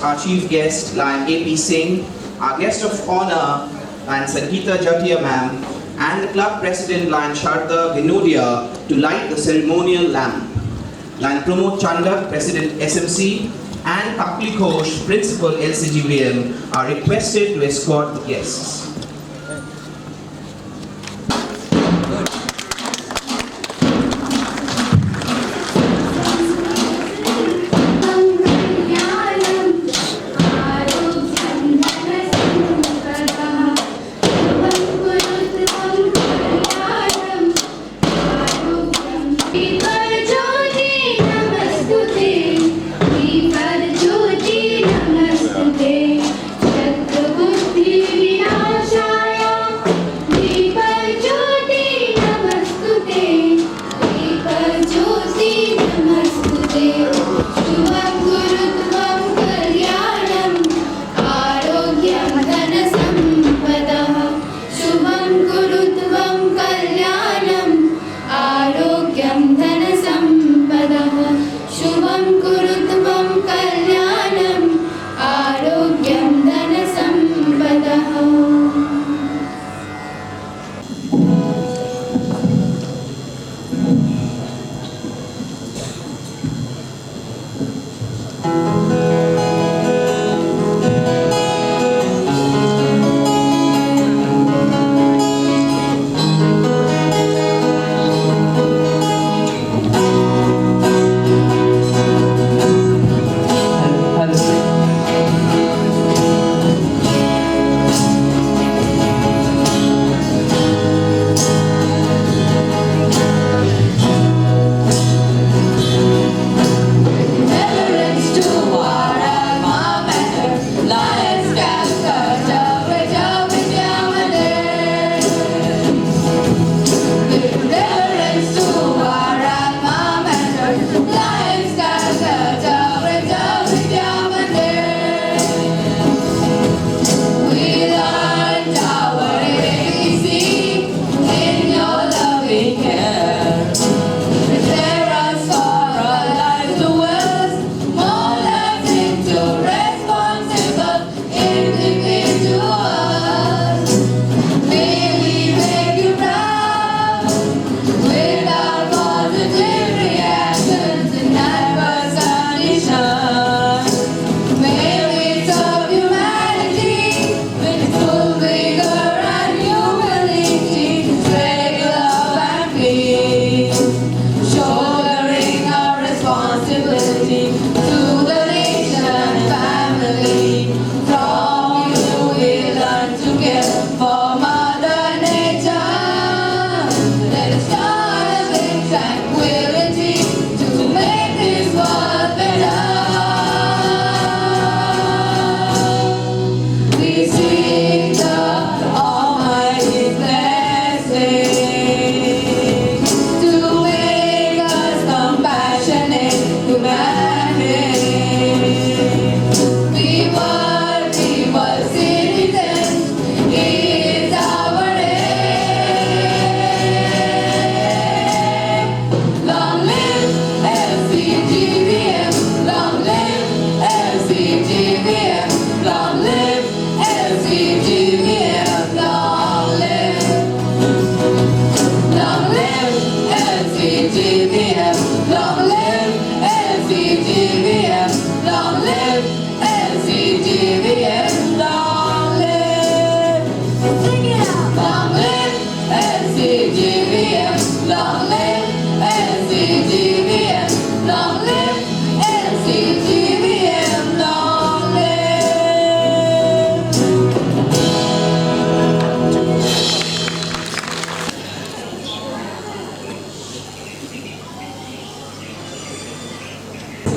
Our chief guest, Lion A.P. Singh, our guest of honor, Lion Sangeeta Jatia ma'am, and the club president, Lion Sharda Ginodia, to light the ceremonial lamp. Lion Pramod Chandak, president SMC, and Kakli Ghosh, principal LCGVM, are requested to escort the guests.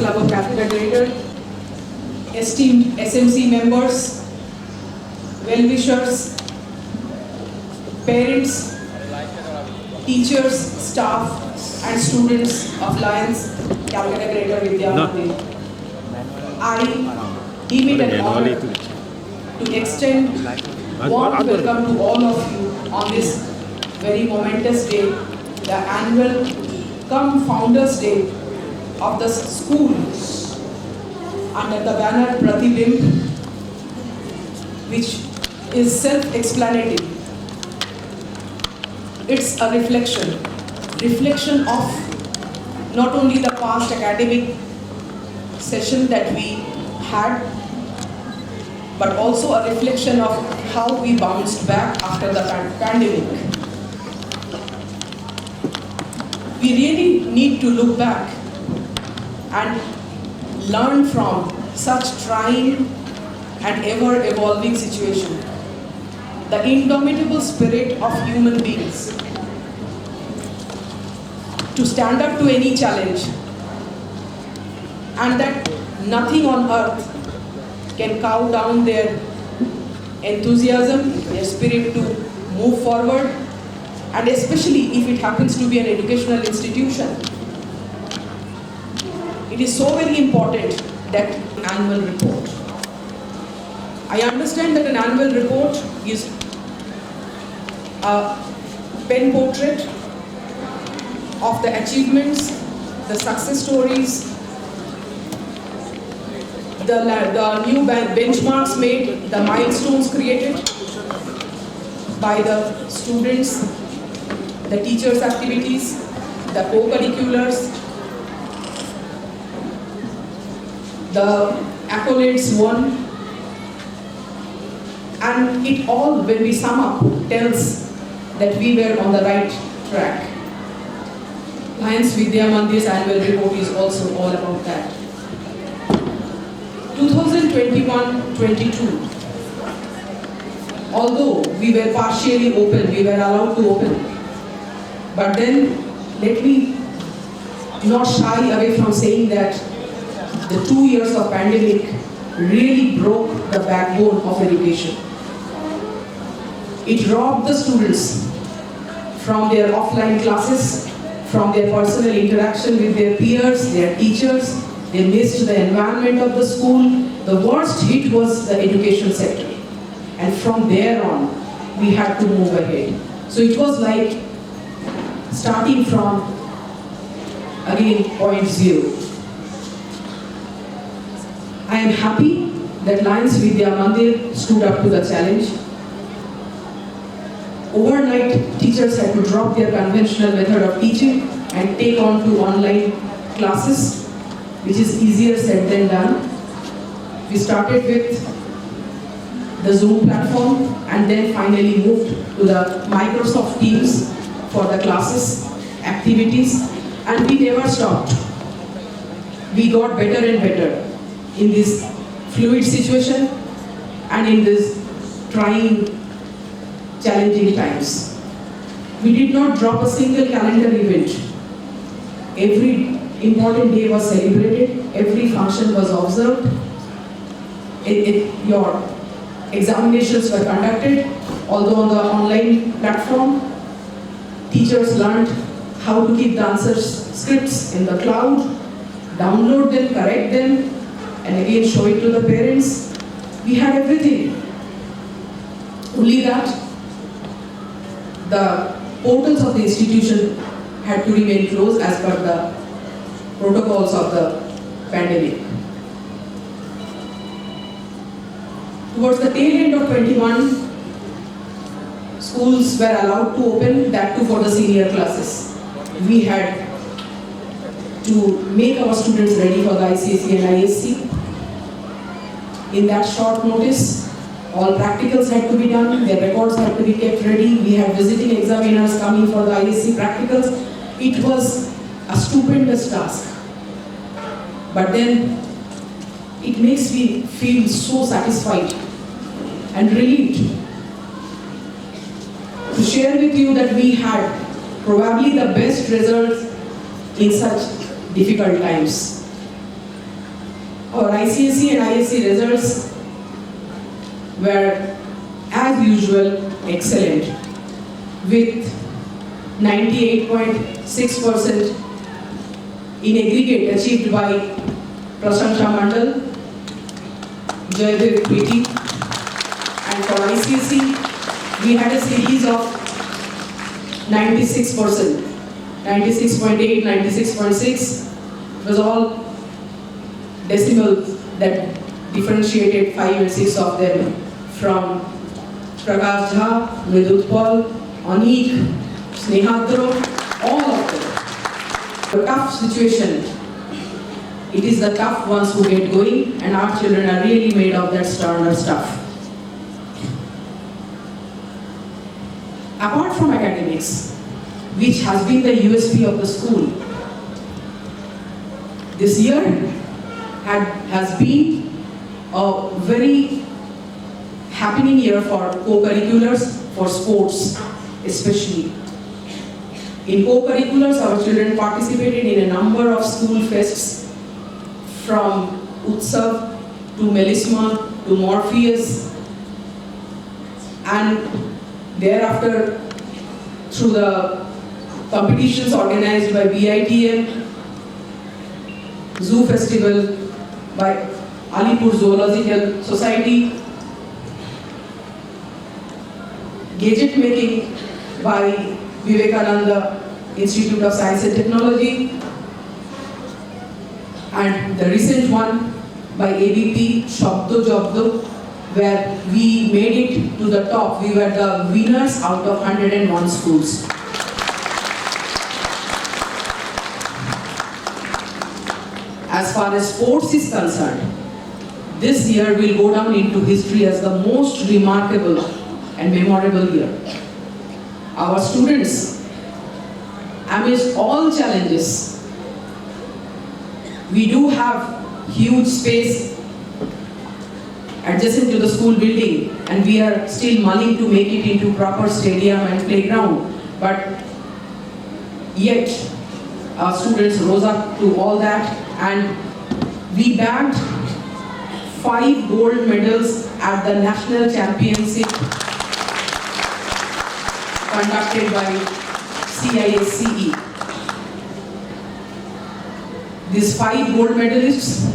Club of Calcutta Greater, esteemed SMC members, well-wishers, parents, teachers, staff and students of Lions Calcutta Greater Vidya Mandir. I deem it an honor to extend warm welcome to all of you on this very momentous day, the annual come Founders Day of the school. under the banner Pratibimb, which is self-explanatory. It's a reflection of not only the past academic session that we had, but also a reflection of how we bounced back after the pandemic. We really need to look back and learn from such trying and ever-evolving situation. The indomitable spirit of human beings to stand up to any challenge, and that nothing on earth can cow down their enthusiasm, their spirit to move forward, and especially if it happens to be an educational institution. It is so very important that annual report. I understand that an annual report is a pen portrait of the achievements, the success stories, the new benchmarks made, the milestones created by the students, the teachers' activities, the co-curriculars, the accolades won, and it all, when we sum up, tells that we were on the right track. Lions Vidya Mandir's annual report is also all about that. 2021-22, although we were partially open, we were allowed to open, but then let me not shy away from saying that the 2 years of pandemic really broke the backbone of education. It robbed the students from their offline classes, from their personal interaction with their peers, their teachers. They missed the environment of the school. The worst hit was the education sector. And from there on, we had to move ahead. So it was like starting from, again, point zero. I am happy that Lions Vidya Mandir stood up to the challenge. Overnight, teachers had to drop their conventional method of teaching and take on to online classes, which is easier said than done. We started with the Zoom platform and then finally moved to the Microsoft Teams for the classes, activities, and we never stopped. We got better and better in this fluid situation and in this trying, challenging times. We did not drop a single calendar event. Every important day was celebrated, every function was observed, your examinations were conducted, although on the online platform, teachers learned how to keep the answer scripts in the cloud, download them, correct them, and again show it to the parents. We had everything. Only that the portals of the institution had to remain closed as per the protocols of the pandemic. Towards the tail end of 21, schools were allowed to open, that too for the senior classes. We had to make our students ready for the ICSE and ISC. In that short notice, all practicals had to be done, their records had to be kept ready. We had visiting examiners coming for the ISC practicals. It was a stupendous task. But then it makes me feel so satisfied and relieved to share with you that we had probably the best results in such difficult times. Our ICSE and ISC results were, as usual, excellent, with 98.6% in aggregate achieved by Prashansha Mandal, Jaydev Priti, and for ICSE, we had a series of 96%, 96.8, 96.6, was all decimal that differentiated 5 and 6 of them from Prakash Jha, Mridutpal, Anik, Snehadro, all of them. A tough situation. It is the tough ones who get going, and our children are really made of that sterner stuff. Apart from academics, which has been the USP of the school, this year has been a very happening year for co-curriculars, for sports especially. In co-curriculars, our children participated in a number of school fests, from Utsav to Melisma to Morpheus, and thereafter through the competitions organized by BITM, Zoo Festival by Alipur Zoological Society, gadget making by Vivekananda Institute of Science and Technology, and the recent one by ABP Shabdo Jabdo, where we made it to the top. We were the winners out of 101 schools. As far as sports is concerned, this year will go down into history as the most remarkable and memorable year. Our students, amidst all challenges, we do have huge space adjacent to the school building, and we are still mulling to make it into proper stadium and playground. But yet, our students rose up to all that, and we bagged 5 gold medals at the national championship conducted by CISCE. These 5 gold medalists,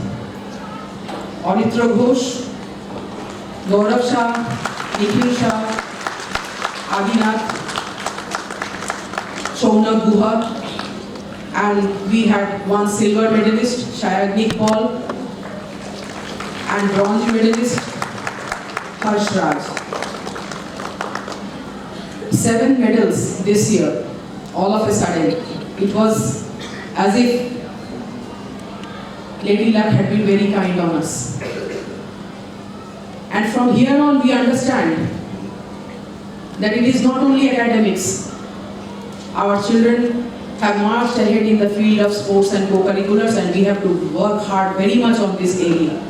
Auditra Ghosh, Gaurav Shah, Nikhil Shah, Adinath, Shaunak Guha, and we had 1 silver medalist, Shayagnik Paul, and bronze medalist, Harsh Raj. 7 medals this year, all of a sudden. It was as if Lady Luck had been very kind on us. And from here on, we understand that it is not only academics. Our children have marched ahead in the field of sports and co-curriculars, and we have to work hard very much on this area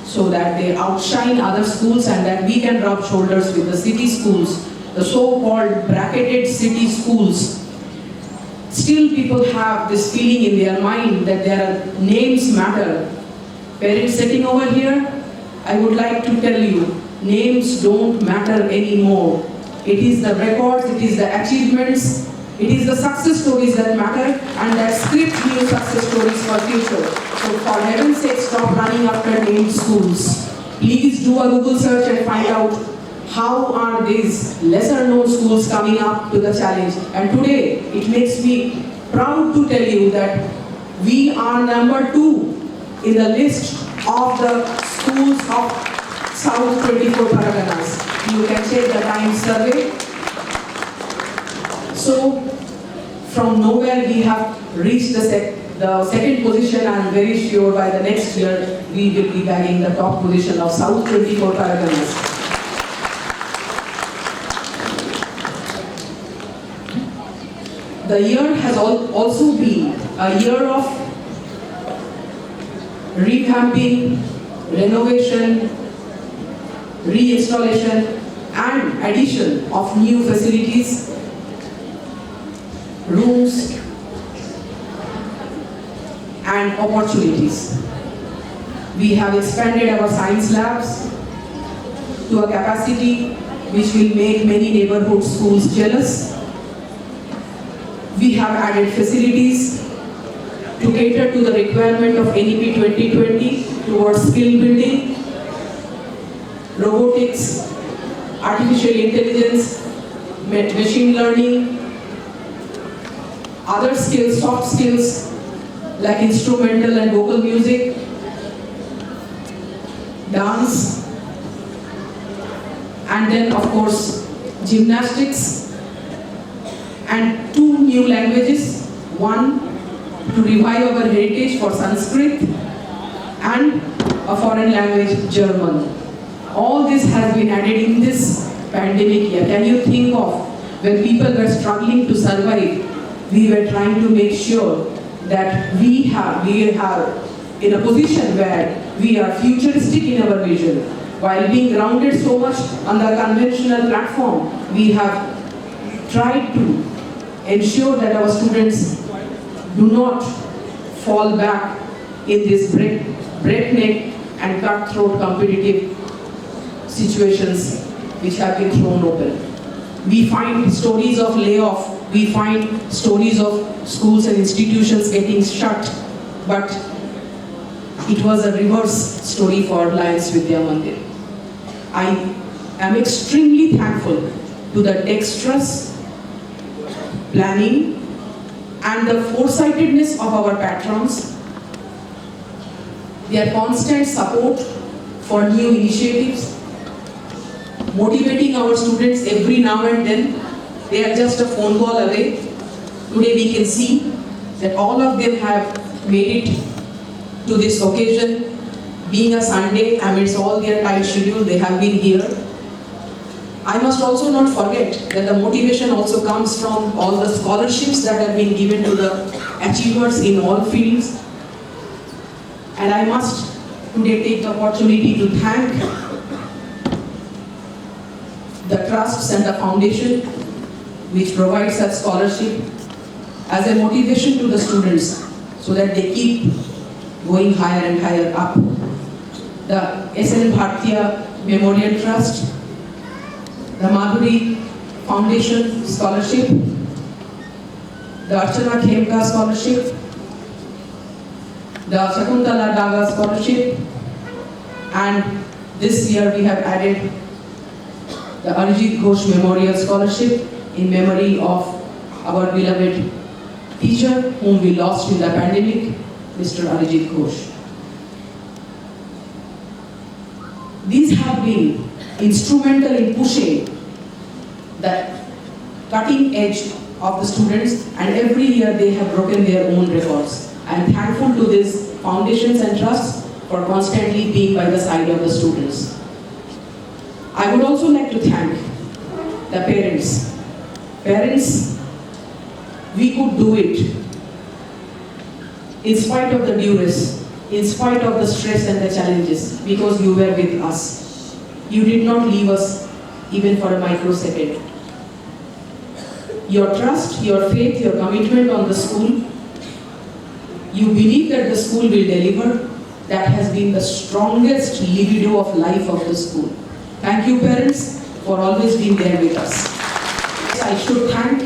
so that they outshine other schools and that we can rub shoulders with the city schools, the so-called bracketed city schools. Still, people have this feeling in their mind that their names matter. Parents sitting over here, I would like to tell you, names don't matter anymore. It is the records, it is the achievements, it is the success stories that matter, and that script new success stories for future. So for heaven's sake, stop running after named schools. Please do a Google search and find out how are these lesser known schools coming up to the challenge. And today, it makes me proud to tell you that we are number 2 in the list of the schools of South 24 Paraganas. You can check the Times survey. So, from nowhere we have reached the second position. I am very sure by the next year we will be bagging the top position of South 24 Paraganas. The year has also been a year of revamping, renovation, reinstallation and addition of new facilities, rooms and opportunities. We have expanded our science labs to a capacity which will make many neighborhood schools jealous. We have added facilities to cater to the requirement of NEP 2020 towards skill building, robotics, artificial intelligence, machine learning, other skills, soft skills like instrumental and vocal music, dance, and then of course gymnastics, and 2 new languages, one to revive our heritage for Sanskrit and a foreign language, German. All this has been added in this pandemic year. Can you think of when people were struggling to survive, we were trying to make sure that we are in a position where we are futuristic in our vision. While being grounded so much on the conventional platform, we have tried to ensure that our students do not fall back in this breakneck and cutthroat competitive situations which have been thrown open. We find stories of layoff, we find stories of schools and institutions getting shut, but it was a reverse story for Lions Vidya Mandir. I am extremely thankful to the dexterous planning and the foresightedness of our patrons, their constant support for new initiatives, motivating our students every now and then. They are just a phone call away. Today we can see that all of them have made it to this occasion. Being a Sunday, amidst all their tight schedule, they have been here. I must also not forget that the motivation also comes from all the scholarships that have been given to the achievers in all fields. And I must today take the opportunity to thank the trusts and the foundation which provides such scholarship as a motivation to the students so that they keep going higher and higher up. The SN Bhartiya Memorial Trust, the Madhuri Foundation Scholarship, the Archana Khemka Scholarship, the Shakuntala Daga Scholarship, and this year we have added the Arijit Ghosh Memorial Scholarship in memory of our beloved teacher whom we lost in the pandemic, Mr. Arijit Ghosh. These have been instrumental in pushing the cutting edge of the students, and every year they have broken their own records. I am thankful to these foundations and trusts for constantly being by the side of the students. I would also like to thank the parents. Parents, we could do it in spite of the duress, in spite of the stress and the challenges, because you were with us. You did not leave us even for a microsecond. Your trust, your faith, your commitment on the school, you believe that the school will deliver, that has been the strongest libido of life of the school. Thank you, parents, for always being there with us. I should thank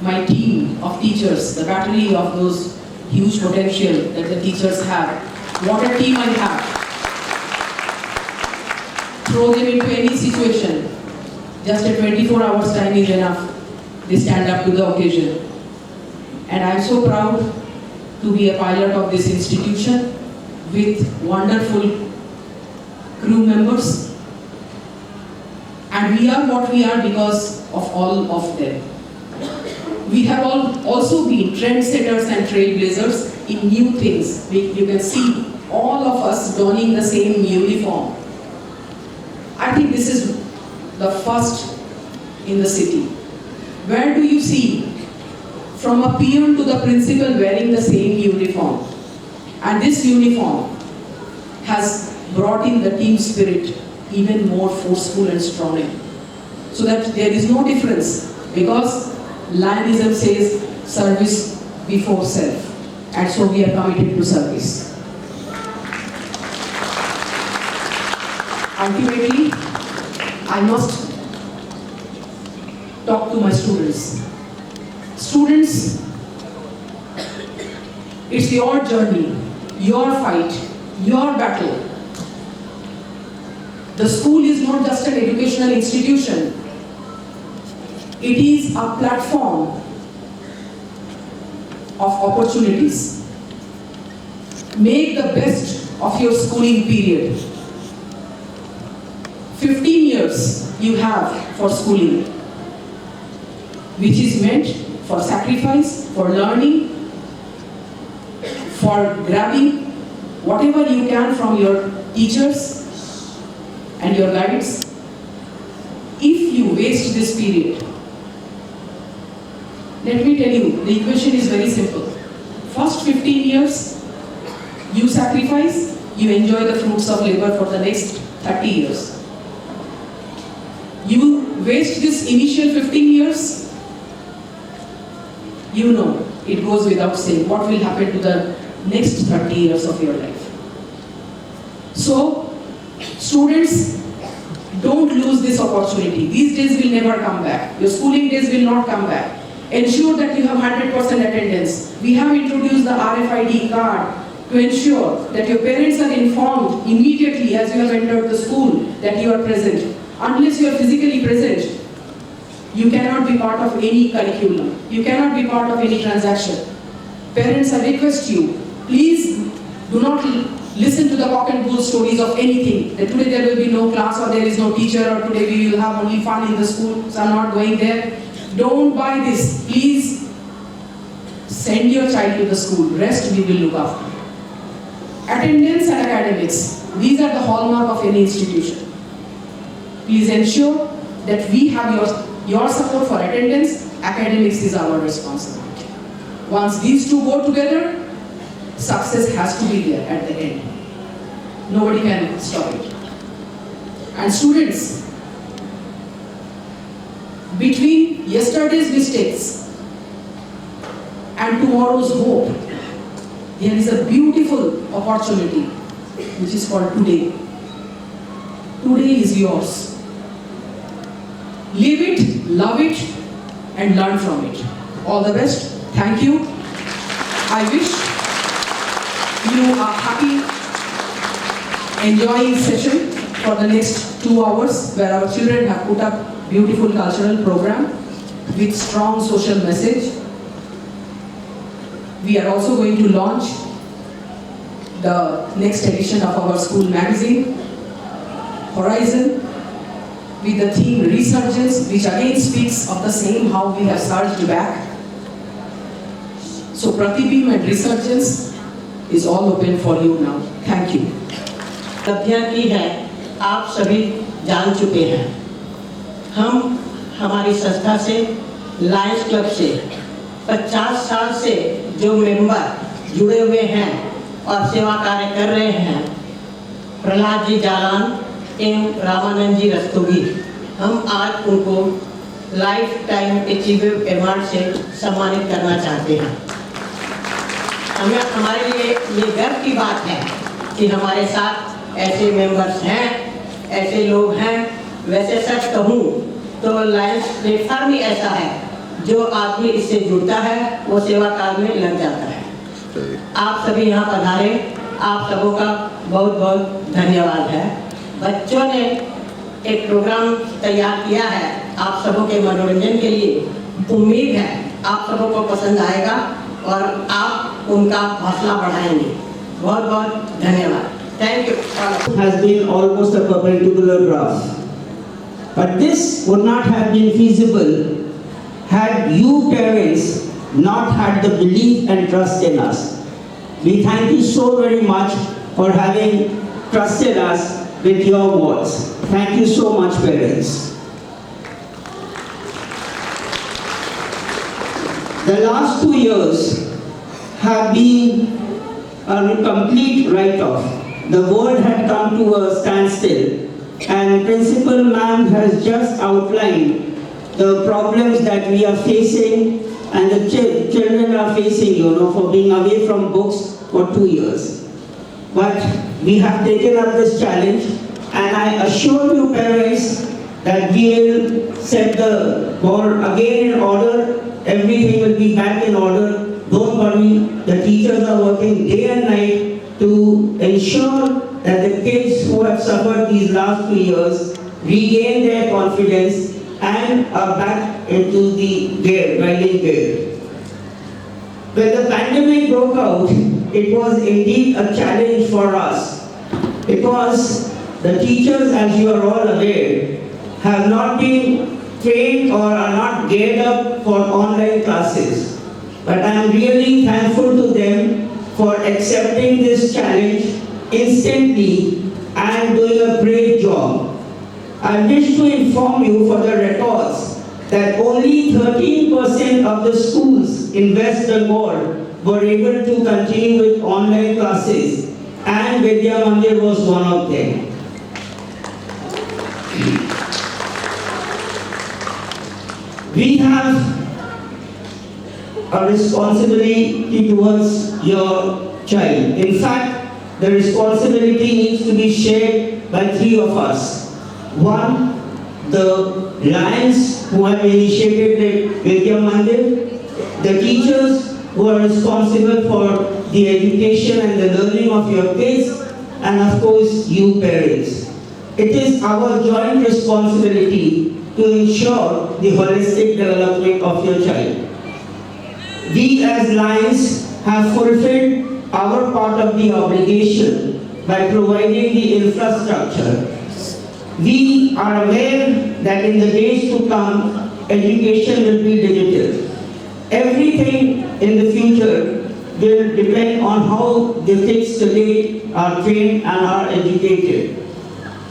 my team of teachers, the battery of those huge potential that the teachers have. What a team I have. Throw them into any situation. Just a 24 hours time is enough. They stand up to the occasion. And I am so proud to be a pilot of this institution with wonderful crew members. And we are what we are because of all of them. We have also been trendsetters and trailblazers in new things. You can see all of us donning the same uniform. I think this is the first in the city. Where do you see from a peon to the principal wearing the same uniform? And this uniform has brought in the team spirit even more forceful and strong. So that there is no difference, because Lionism says service before self, and so we are committed to service. Ultimately, I must talk to my students. Students, it's your journey, your fight, your battle. The school is not just an educational institution. It is a platform of opportunities. Make the best of your schooling period. 15 years you have for schooling, which is meant for sacrifice, for learning, for grabbing whatever you can from your teachers and your guides. If you waste this period, let me tell you, the equation is very simple. First 15 years, you sacrifice, you enjoy the fruits of labor for the next 30 years. You waste this initial 15 years, you know, it goes without saying what will happen to the next 30 years of your life. So, students, don't lose this opportunity. These days will never come back. Your schooling days will not come back. Ensure that you have 100% attendance. We have introduced the RFID card to ensure that your parents are informed immediately as you have entered the school that you are present. Unless you are physically present, you cannot be part of any curriculum. You cannot be part of any transaction. Parents, I request you, please do not listen to the cock and bull stories of anything. That today there will be no class or there is no teacher or today we will have only fun in the school, so I'm not going there. Don't buy this. Please send your child to the school. Rest we will look after. Attendance and academics. These are the hallmark of any institution. Please ensure that we have your support for attendance. Academics is our responsibility. Once these two go together, success has to be there at the end. Nobody can stop it. And students, between yesterday's mistakes and tomorrow's hope, there is a beautiful opportunity which is called today. Today is yours. Live it, love it, and learn from it. All the best. Thank you. I wish you a happy, enjoying session for the next 2 hours where our children have put up beautiful cultural program with strong social message. We are also going to launch the next edition of our school magazine, Horizon, with the theme Resurgence, which again speaks of the same how we have surged back. So Pratibim and Resurgence is all open for you now. Thank you. उपलब्धियां की है आप सभी जान चुके हैं। हम हमारी संस्था से लायंस क्लब से 50 साल से जो मेंबर जुड़े हुए हैं और सेवा कार्य कर रहे हैं, प्रहलाद जी जालान एवं रामानंद जी रस्तोगी, हम आज उनको लाइफ टाइम अचीवमेंट अवार्ड से सम्मानित करना चाहते हैं। हमारे लिए ये गर्व की बात है कि हमारे साथ ऐसे मेंबर्स हैं, ऐसे लोग हैं। वैसे सच कहूँ तो लायंस प्लेटफॉर्म ही ऐसा है जो आदमी इससे जुड़ता है वो सेवा कार्य में लग जाता है। आप सभी यहाँ पधारे, आप सबों का बहुत बहुत धन्यवाद है। बच्चों ने एक प्रोग्राम तैयार किया है आप सबों के मनोरंजन के लिए। उम्मीद है आप सबों को पसंद आएगा और आप उनका हौसला बढ़ाएंगे। बहुत बहुत धन्यवाद। Thank you. Has been almost a perpendicular graph. But this would not have been feasible had you parents not had the belief and trust in us. We thank you so very much for having trusted us with your words. Thank you so much, parents. The last 2 years have been a complete write-off. The world had come to a standstill, and Principal Ma'am has just outlined the problems that we are facing and the children are facing, for being away from books for 2 years. But we have taken up this challenge, and I assure you parents that we will set the ball again in order. Everything will be back in order. Don't worry, the teachers are working day and night to ensure that the kids who have suffered these last 2 years regain their confidence and are back into the riding gear. When the pandemic broke out, it was indeed a challenge for us because the teachers, as you are all aware, have not been trained or are not geared up for online classes. But I am really thankful to them for accepting this challenge instantly and doing a great job. I wish to inform you for the records that only 13% of the schools in West Bengal were able to continue with online classes, and Vidya Mandir was one of them. We have a responsibility towards your child. In fact, the responsibility needs to be shared by three of us. One, the Lions who have initiated the Vidya Mandir, the teachers who are responsible for the education and the learning of your kids, and of course you parents. It is our joint responsibility to ensure the holistic development of your child. We as Lions have fulfilled our part of the obligation by providing the infrastructure. We are aware that in the days to come, education will be digital. Everything in the future will depend on how the kids today are trained and are educated.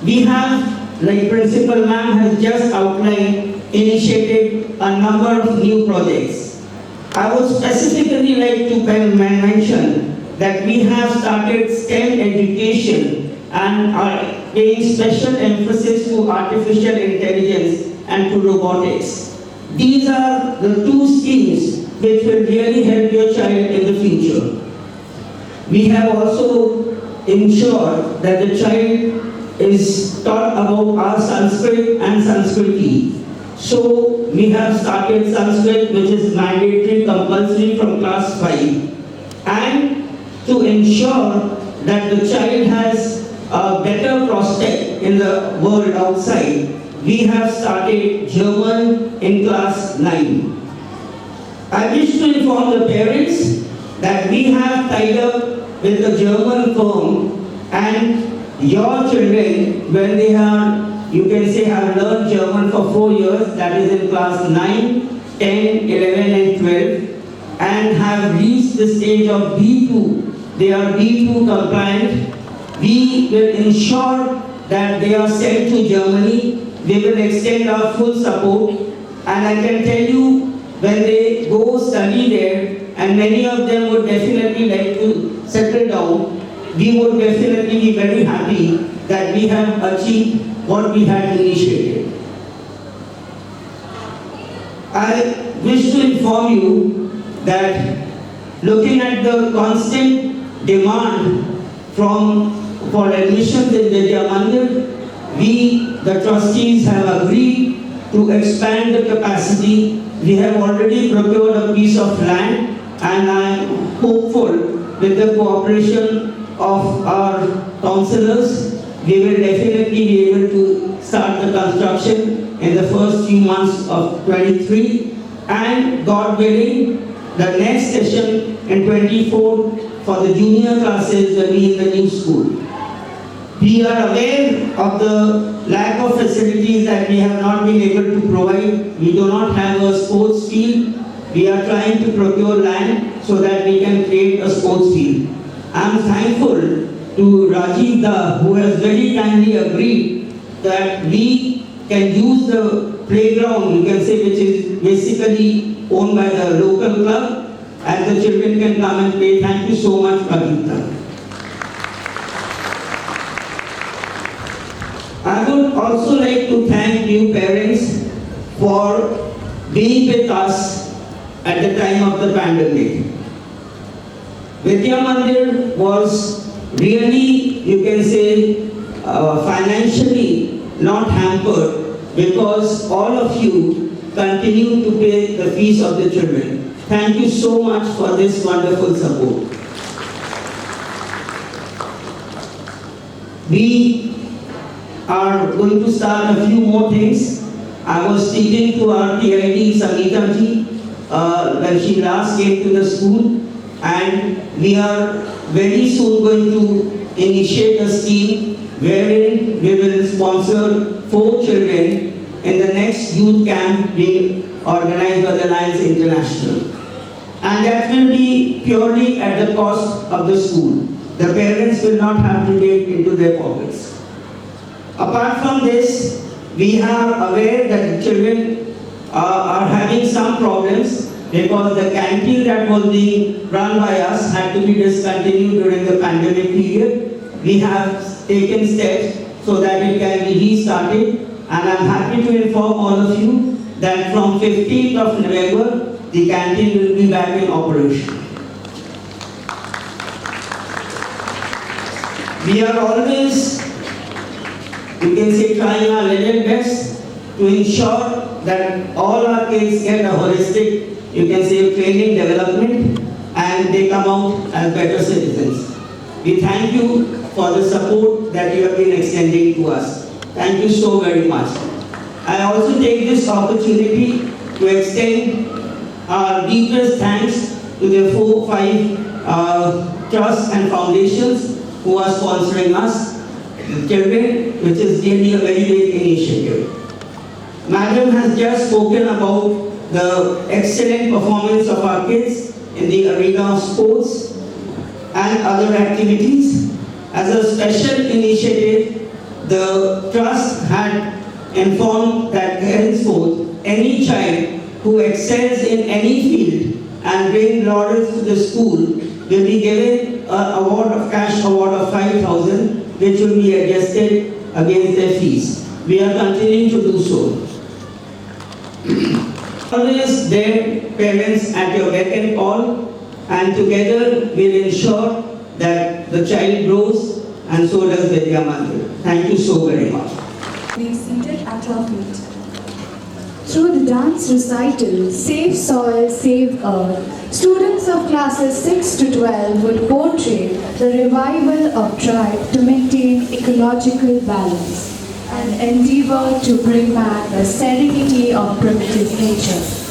We have, like Principal Ma'am has just outlined, initiated a number of new projects. I would specifically like to mention that we have started STEM education and are paying special emphasis to artificial intelligence and to robotics. These are the two schemes which will really help your child in the future. We have also ensured that the child is taught about our Sanskrit and Sanskriti. So we have started Sanskrit, which is mandatory, compulsory from class 5. And to ensure that the child has a better prospect in the world outside, we have started German in class 9. I wish to inform the parents that we have tied up with a German firm, and your children, when they are, you can say, have learned German for 4 years, that is in class 9, 10, 11 and 12, and have reached the stage of B2, they are B2 compliant, we will ensure that they are sent to Germany. We will extend our full support, and I can tell you, when they go study there, and many of them would definitely like to settle down, we would definitely be very happy that we have achieved what we had initiated. I wish to inform you that looking at the constant demand for admissions in Vidya Mandir, we, the trustees, have agreed to expand the capacity. We have already procured a piece of land, and I am hopeful with the cooperation of our councillors, we will definitely be able to start the construction in the first few months of 23, and God willing, the next session in 24 for the junior classes will be in the new school. We are aware of the lack of facilities that we have not been able to provide. We do not have a sports field. We are trying to procure land so that we can create a sports field. I am thankful to Rajiv Da, who has very kindly agreed that we can use the playground, you can say, which is basically owned by the local club, and the children can come and play. Thank you so much, Rajiv Da. I would also like to thank you parents for being with us at the time of the pandemic. Vidya Mandir was really, you can say, financially not hampered because all of you continue to pay the fees of the children. Thank you so much for this wonderful support. We are going to start a few more things. I was speaking to our TID Sangeeta ji when she last came to the school, and we are very soon going to initiate a scheme wherein we will sponsor 4 children in the next youth camp being organized by the Lions International. And that will be purely at the cost of the school. The parents will not have to take into their pockets. Apart from this, we are aware that the children are having some problems because the canteen that was being run by us had to be discontinued during the pandemic period. We have taken steps so that it can be restarted, and I'm happy to inform all of you that from 15th of November, the canteen will be back in operation. We are always, you can say, trying our little best to ensure that all our kids get a holistic, you can say, training development, and they come out as better citizens. We thank you for the support that you have been extending to us. Thank you so very much. I also take this opportunity to extend our deepest thanks to the 4-5 trusts and foundations who are sponsoring us, the children, which is really a very big initiative. Madam has just spoken about the excellent performance of our kids in the arena of sports and other activities. As a special initiative, the trust had informed that henceforth any child who excels in any field and brings laurels to the school will be given a cash award of 5,000, which will be adjusted against their fees. We are continuing to do so. Always their parents at your beck and call, and together we'll ensure that the child grows, and so does Vidya Mandir. Thank you so very much. Be seated at our feet. Through the dance recital, Save Soil, Save Earth, students of classes 6 to 12 will portray the revival of tribe to maintain ecological balance and endeavor to bring back the serenity of primitive nature.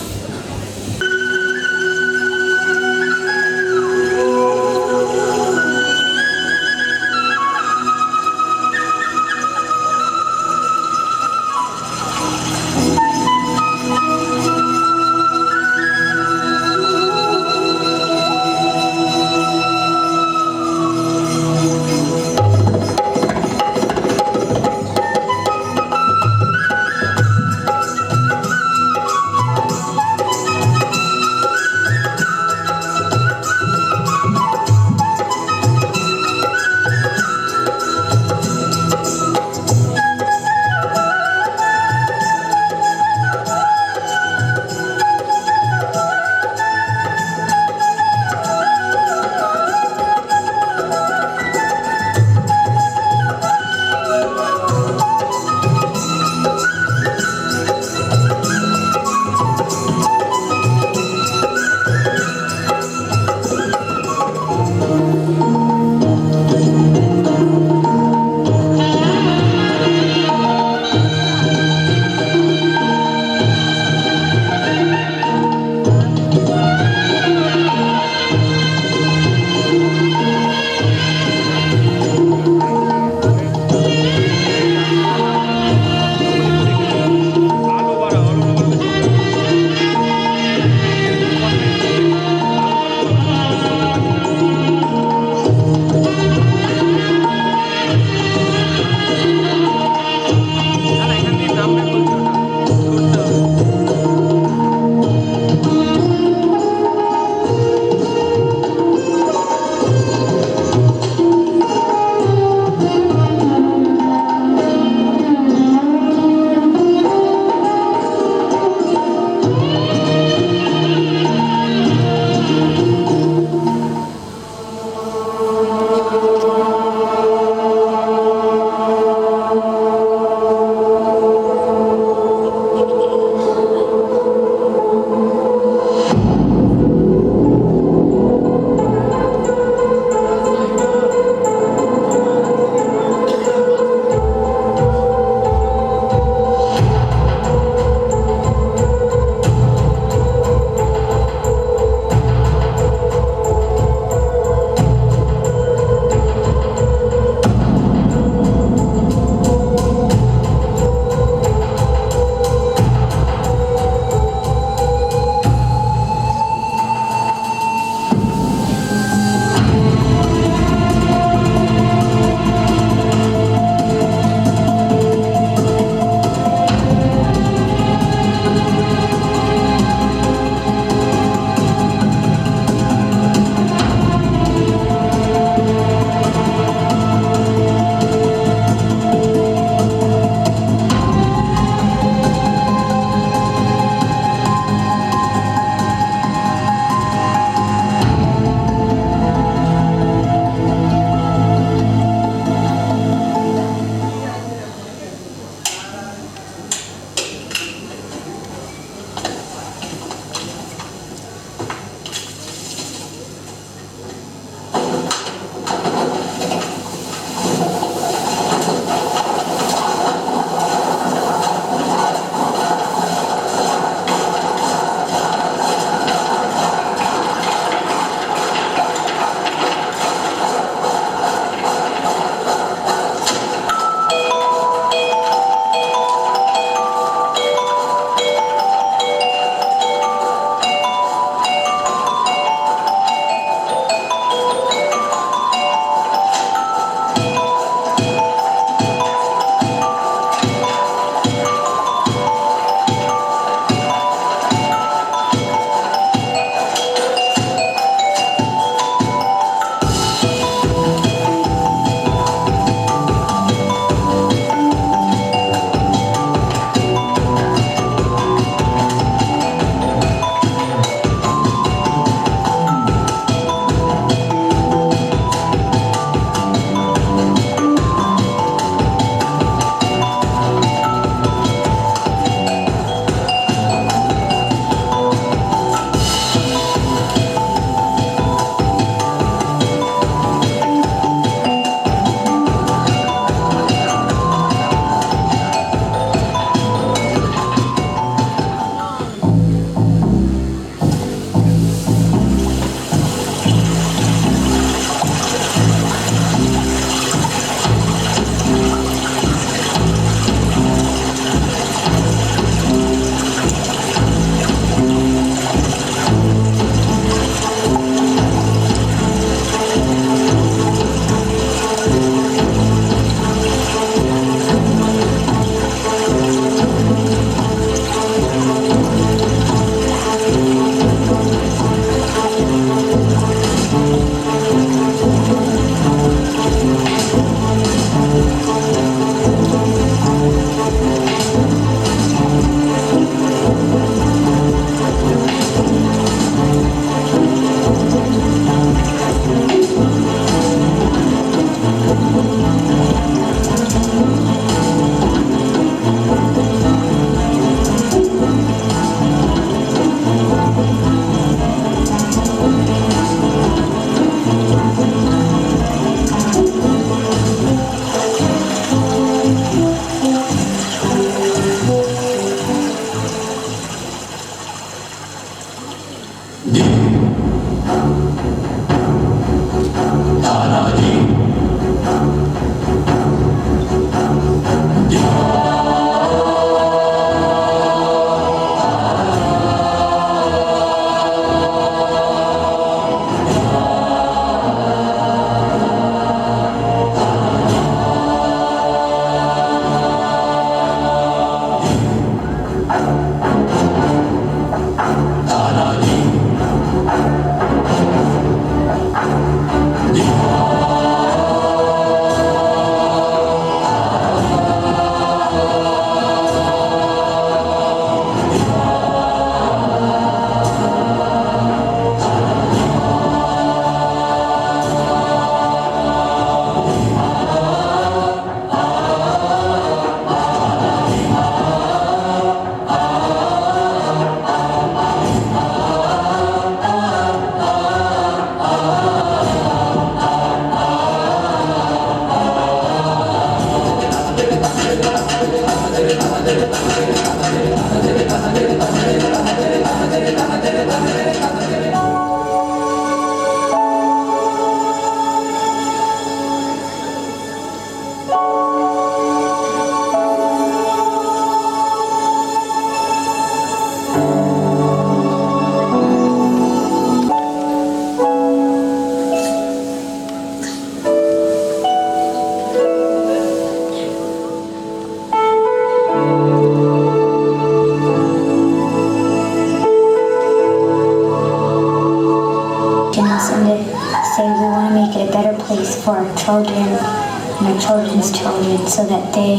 For our children and our children's children, so that they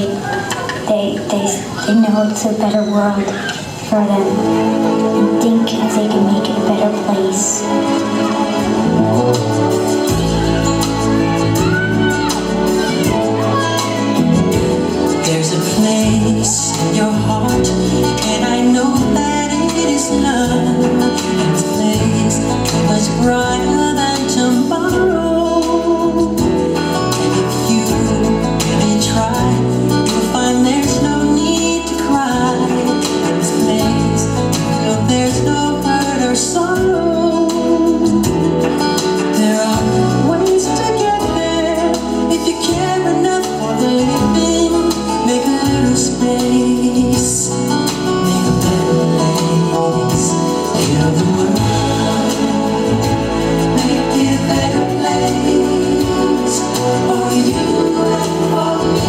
know it's a better world for them and think if they can make it a better place. There's a place in your heart, and I know that it is love. And this place was brighter than tomorrow. There's no need to cry in this place. There's no hurt or sorrow. There are ways to get there if you care enough for the living. Make a little space, make a better place. Heal the world, make it a better place for you and for me.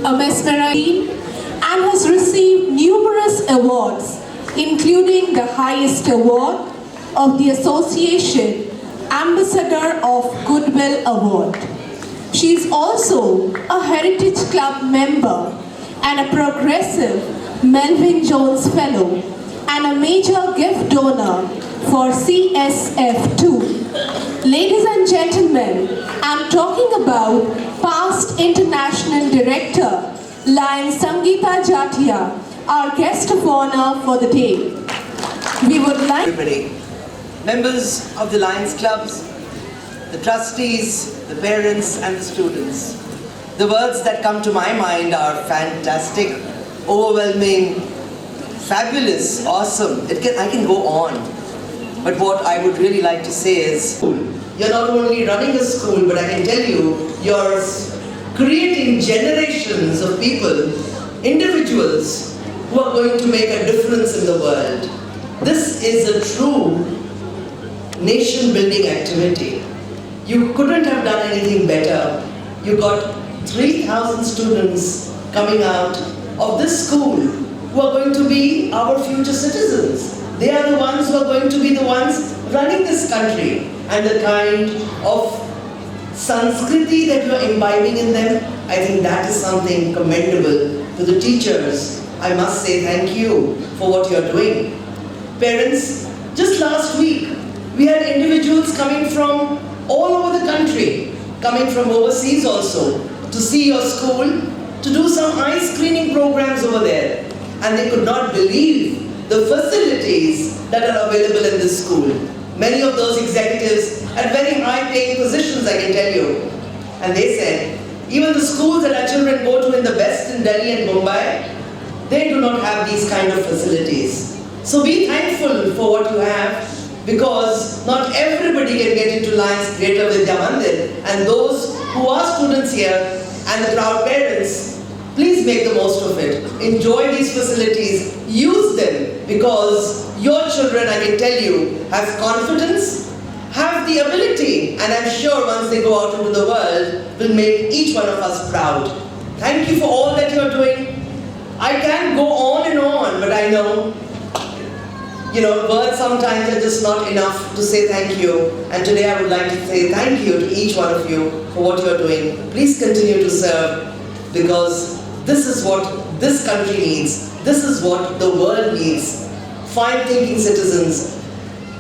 A mesmerizing and has received numerous awards, including the highest award of the Association Ambassador of Goodwill Award. She is also a Heritage Club member and a progressive Melvin Jones Fellow and a major gift donor for CSF2. Ladies and gentlemen, I'm talking about past international director Lion Sangeeta Jatia, our guest of honor for the day. We would like everybody, members of the Lions Clubs, the trustees, the parents and the students. The words that come to my mind are fantastic, overwhelming, fabulous, awesome. I can go on. But what I would really like to say is, you're not only running a school, but I can tell you, you're creating generations of people, individuals, who are going to make a difference in the world. This is a true nation-building activity. You couldn't have done anything better. You got 3,000 students coming out of this school who are going to be our future citizens. They are the ones who are going to be the ones running this country, and the kind of Sanskriti that you are imbibing in them, I think that is something commendable. To the teachers, I must say thank you for what you are doing. Parents, just last week, we had individuals coming from all over the country, coming from overseas also, to see your school, to do some eye screening programs over there. And they could not believe the facilities that are available in this school. Many of those executives at very high paying positions, I can tell you. And they said, even the schools that our children go to in the West in Delhi and Mumbai, they do not have these kind of facilities. So be thankful for what you have, because not everybody can get into Lions Greater Vidya Mandir. And those who are students here and the proud parents, please make the most of it. Enjoy these facilities, use them, because your children, I can tell you, have confidence, have the ability, and I'm sure once they go out into the world, will make each one of us proud. Thank you for all that you're doing. I can go on and on, but I know, words sometimes are just not enough to say thank you. And today I would like to say thank you to each one of you for what you're doing. Please continue to serve, because this is what this country needs. This is what the world needs. Fine thinking citizens,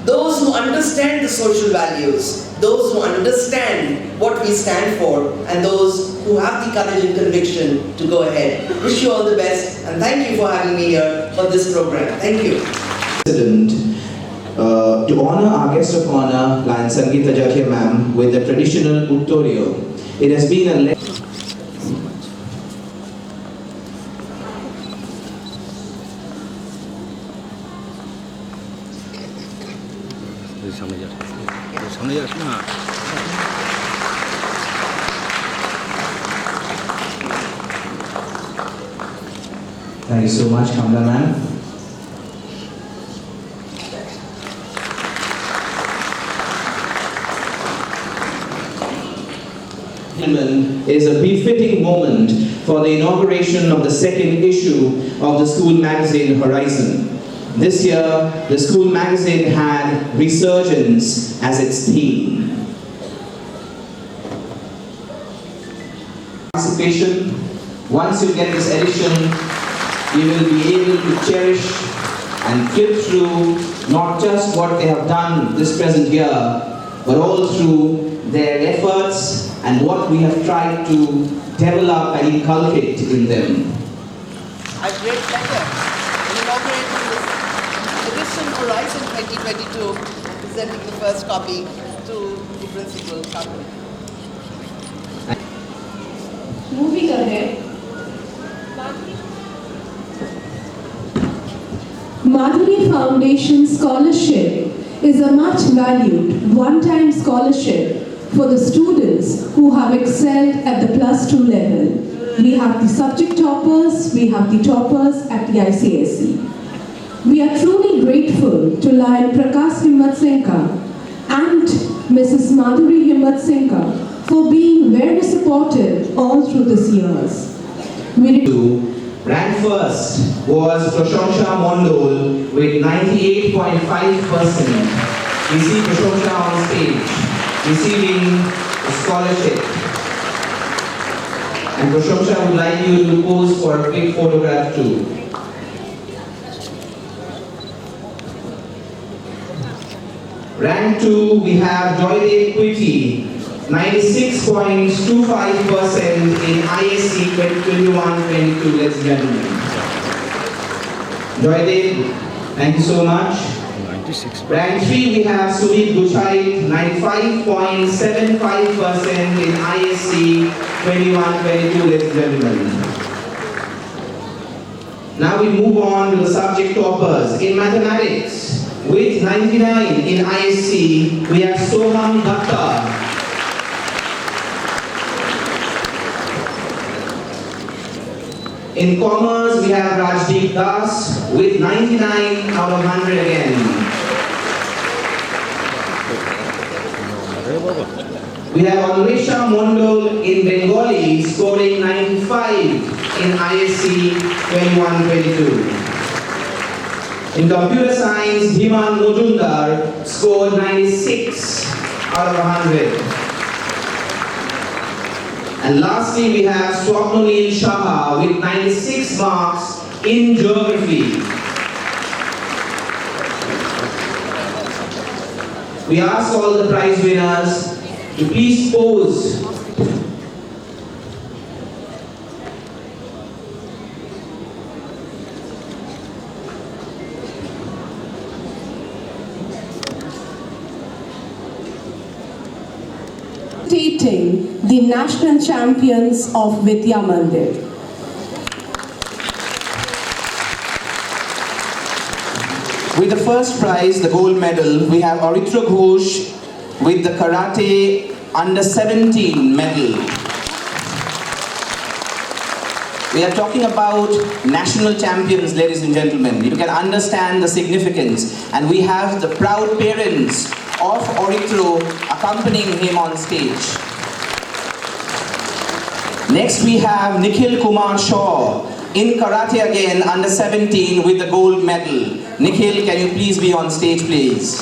those who understand the social values, those who understand what we stand for, and those who have the courage and conviction to go ahead. Wish you all the best, and thank you for having me here for this program. Thank you. President, to honor our guest of honor, Lion Sangeeta Jatia ma'am, with the traditional Uttorio. It has been a Thank you so much, Kamala ma'am. Is a befitting moment for the inauguration of the second issue of the school magazine Horizon. This year, the school magazine had resurgence as its theme. Participation. Once you get this edition, you will be able to cherish and flip through not just what they have done this present year, but all through their efforts and what we have tried to develop and inculcate in them. I have great pleasure in inaugurating this edition Horizon 2022, presenting the first copy to the principal, Kamala. Moving ahead, Madhuri Foundation Scholarship is a much valued one-time scholarship for the students who have excelled at the +2 level. We have the subject toppers, we have the toppers at the ICSE. We are truly grateful to Lion Prakash Himmat Singha and Mrs. Madhuri Himmat Singha for being very supportive all through these years. Ranked first was Prashomsha Mondol with 98.5%. We see Prashomsha on stage receiving a scholarship. And Prashomsha would like you to pose for a quick photograph too. Rank 2, we have Joydev Quitty, 96.25% in ISC 2021-22, ladies and gentlemen. Joydev, thank you so much. 96. Rank 3, we have Sumit Guchai, 95.75% in ISC 21-22, ladies and gentlemen. Now we move on to the subject toppers. In mathematics, with 99 in ISC, we have Soham Datta. In commerce, we have Rajdeep Das with 99 out of 100 again. We have Anvesha Mondol in Bengali scoring 95 in ISC 21-22. In computer science, Himan Mujumdar scored 96 out of 100. And lastly, we have Swapnanil Shah with 96 marks in geography. We ask all the prize winners to please pose. Stating the national champions of Vidya Mandir. With the first prize, the gold medal, we have Aritra Ghosh with the Karate Under 17 medal. We are talking about national champions, ladies and gentlemen. You can understand the significance. And we have the proud parents of Aritro accompanying him on stage. Next we have Nikhil Kumar Shaw in Karate again, under 17 with the gold medal. Nikhil, can you please be on stage, please?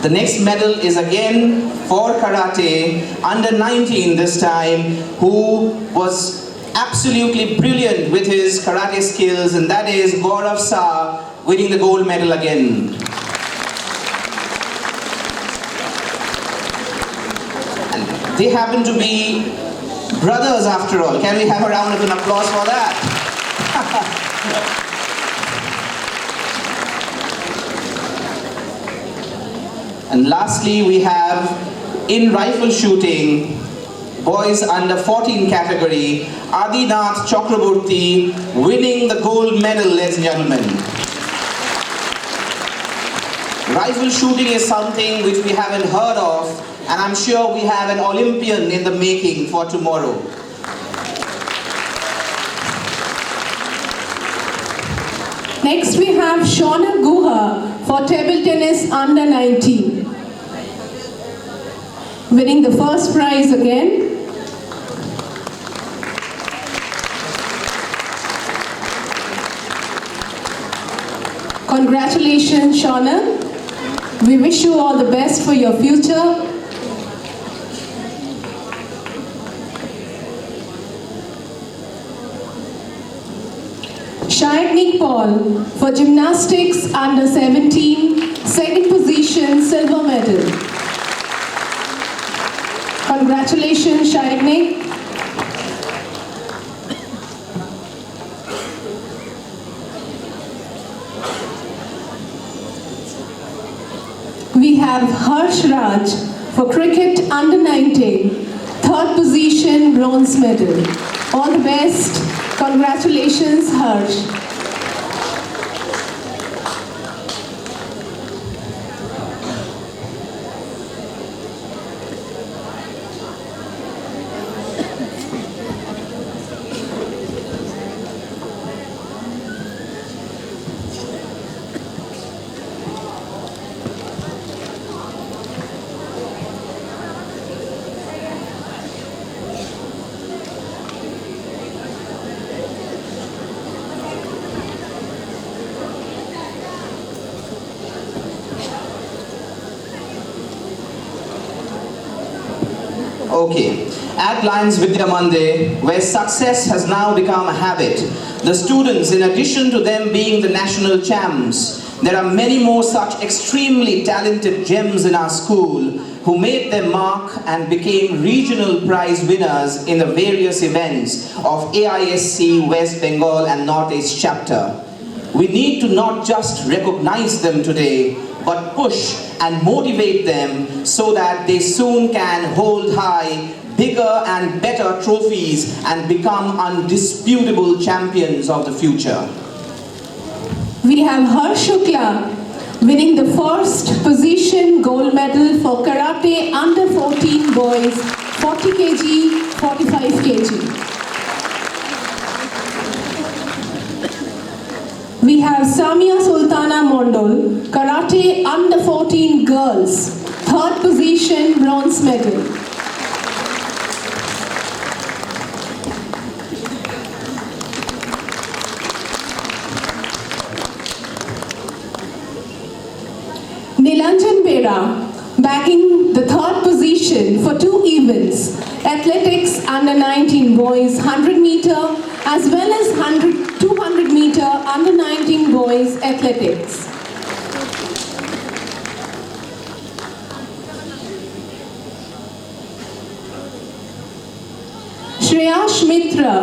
The next medal is again for Karate, under 19 this time, who was absolutely brilliant with his karate skills, and that is Gaurav Shah, winning the gold medal again. And they happen to be brothers after all. Can we have a round of applause for that? And lastly, we have in rifle shooting, boys under 14 category, Adinath Chakraborty winning the gold medal, ladies and gentlemen. Rifle shooting is something which we haven't heard of, and I'm sure we have an Olympian in the making for tomorrow. Next we have Shaunak Guha for table tennis under 19. Winning the first prize again. Congratulations, Shaunak. We wish you all the best for your future. Shaynik Paul for gymnastics under 17, second position, silver medal. Congratulations, Shaynik. We have Harsh Raj for cricket under 19, third position, bronze medal. All the best. Congratulations, Harsh. Okay, at Lions Vidya Mandir, where success has now become a habit, the students, in addition to them being the national champs, there are many more such extremely talented gems in our school who made their mark and became regional prize winners in the various events of AISC West Bengal and Northeast chapter. We need to not just recognize them today, but push and motivate them so that they soon can hold high bigger and better trophies and become undisputable champions of the future. We have Harsh Shukla winning the first position gold medal for Karate under 14 boys. boys 40 kg, 45 kg. We have Samia Sultana Mondol, Karate Under 14 Girls, 3rd position, bronze medal. Nilanjan Bera, bagging the 3rd position for 2 events, athletics under 19 boys 100 meter as well as 200 meter under 19 boys athletics. Shreyash Mitra,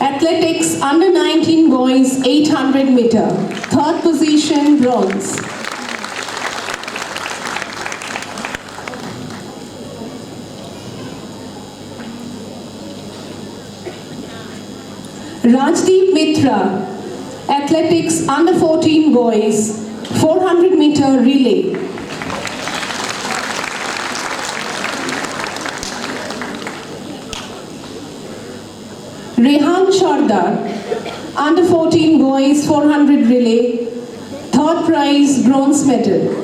athletics under 19 boys 800 meter, 3rd position, bronze. Rajdeep Mitra, athletics under 14 boys, 400 meter relay. Rehan Shardar, under 14 boys, 400 relay, 3rd prize, bronze medal.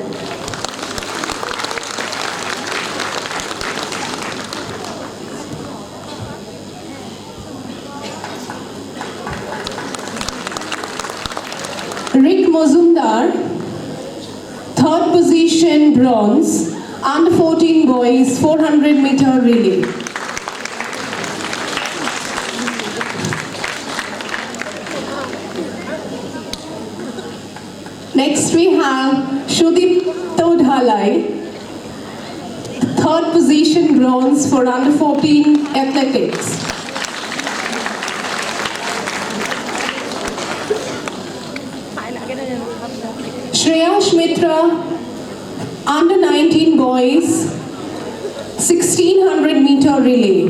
Rick Mozumdar, 3rd position, bronze, under 14 boys, 400 meter relay. Next we have Shudip Todhalai, 3rd position, bronze for under 14 athletics. Shreyash Mitra, under 19 boys, 1600 meter relay.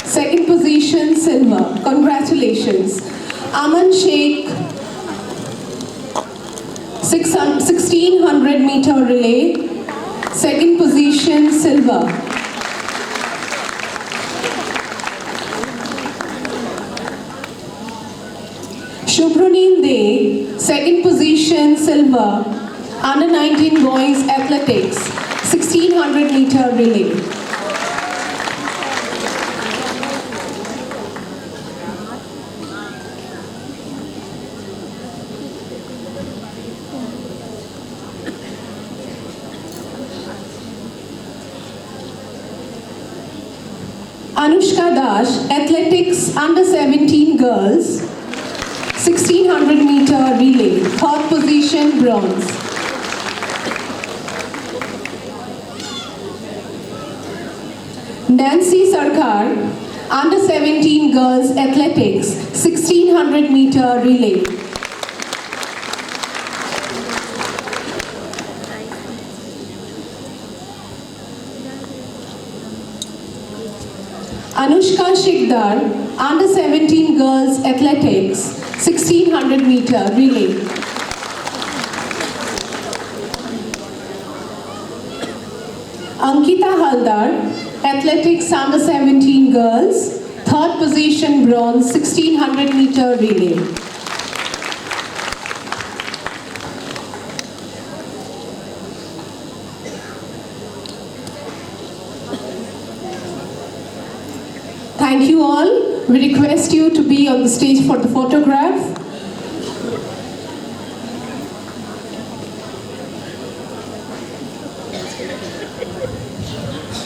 Second position, silver. Congratulations. Aman Sheikh, 1600 meter relay. Second position, silver. Shubhranil De, 2nd position, silver, under 19 boys athletics, 1600 meter relay. Anushka Dash, athletics under 17 girls, 1600 meter relay, 3rd position, bronze. Nancy Sarkar, under 17 girls athletics, 1600 meter relay. Anushka Shikdar, under 17 girls athletics, 1600 meter relay. Ankita Haldar, athletics under 17 girls, 3rd position, bronze, 1600 meter relay. Thank you all. We request you to be on the stage for the photograph.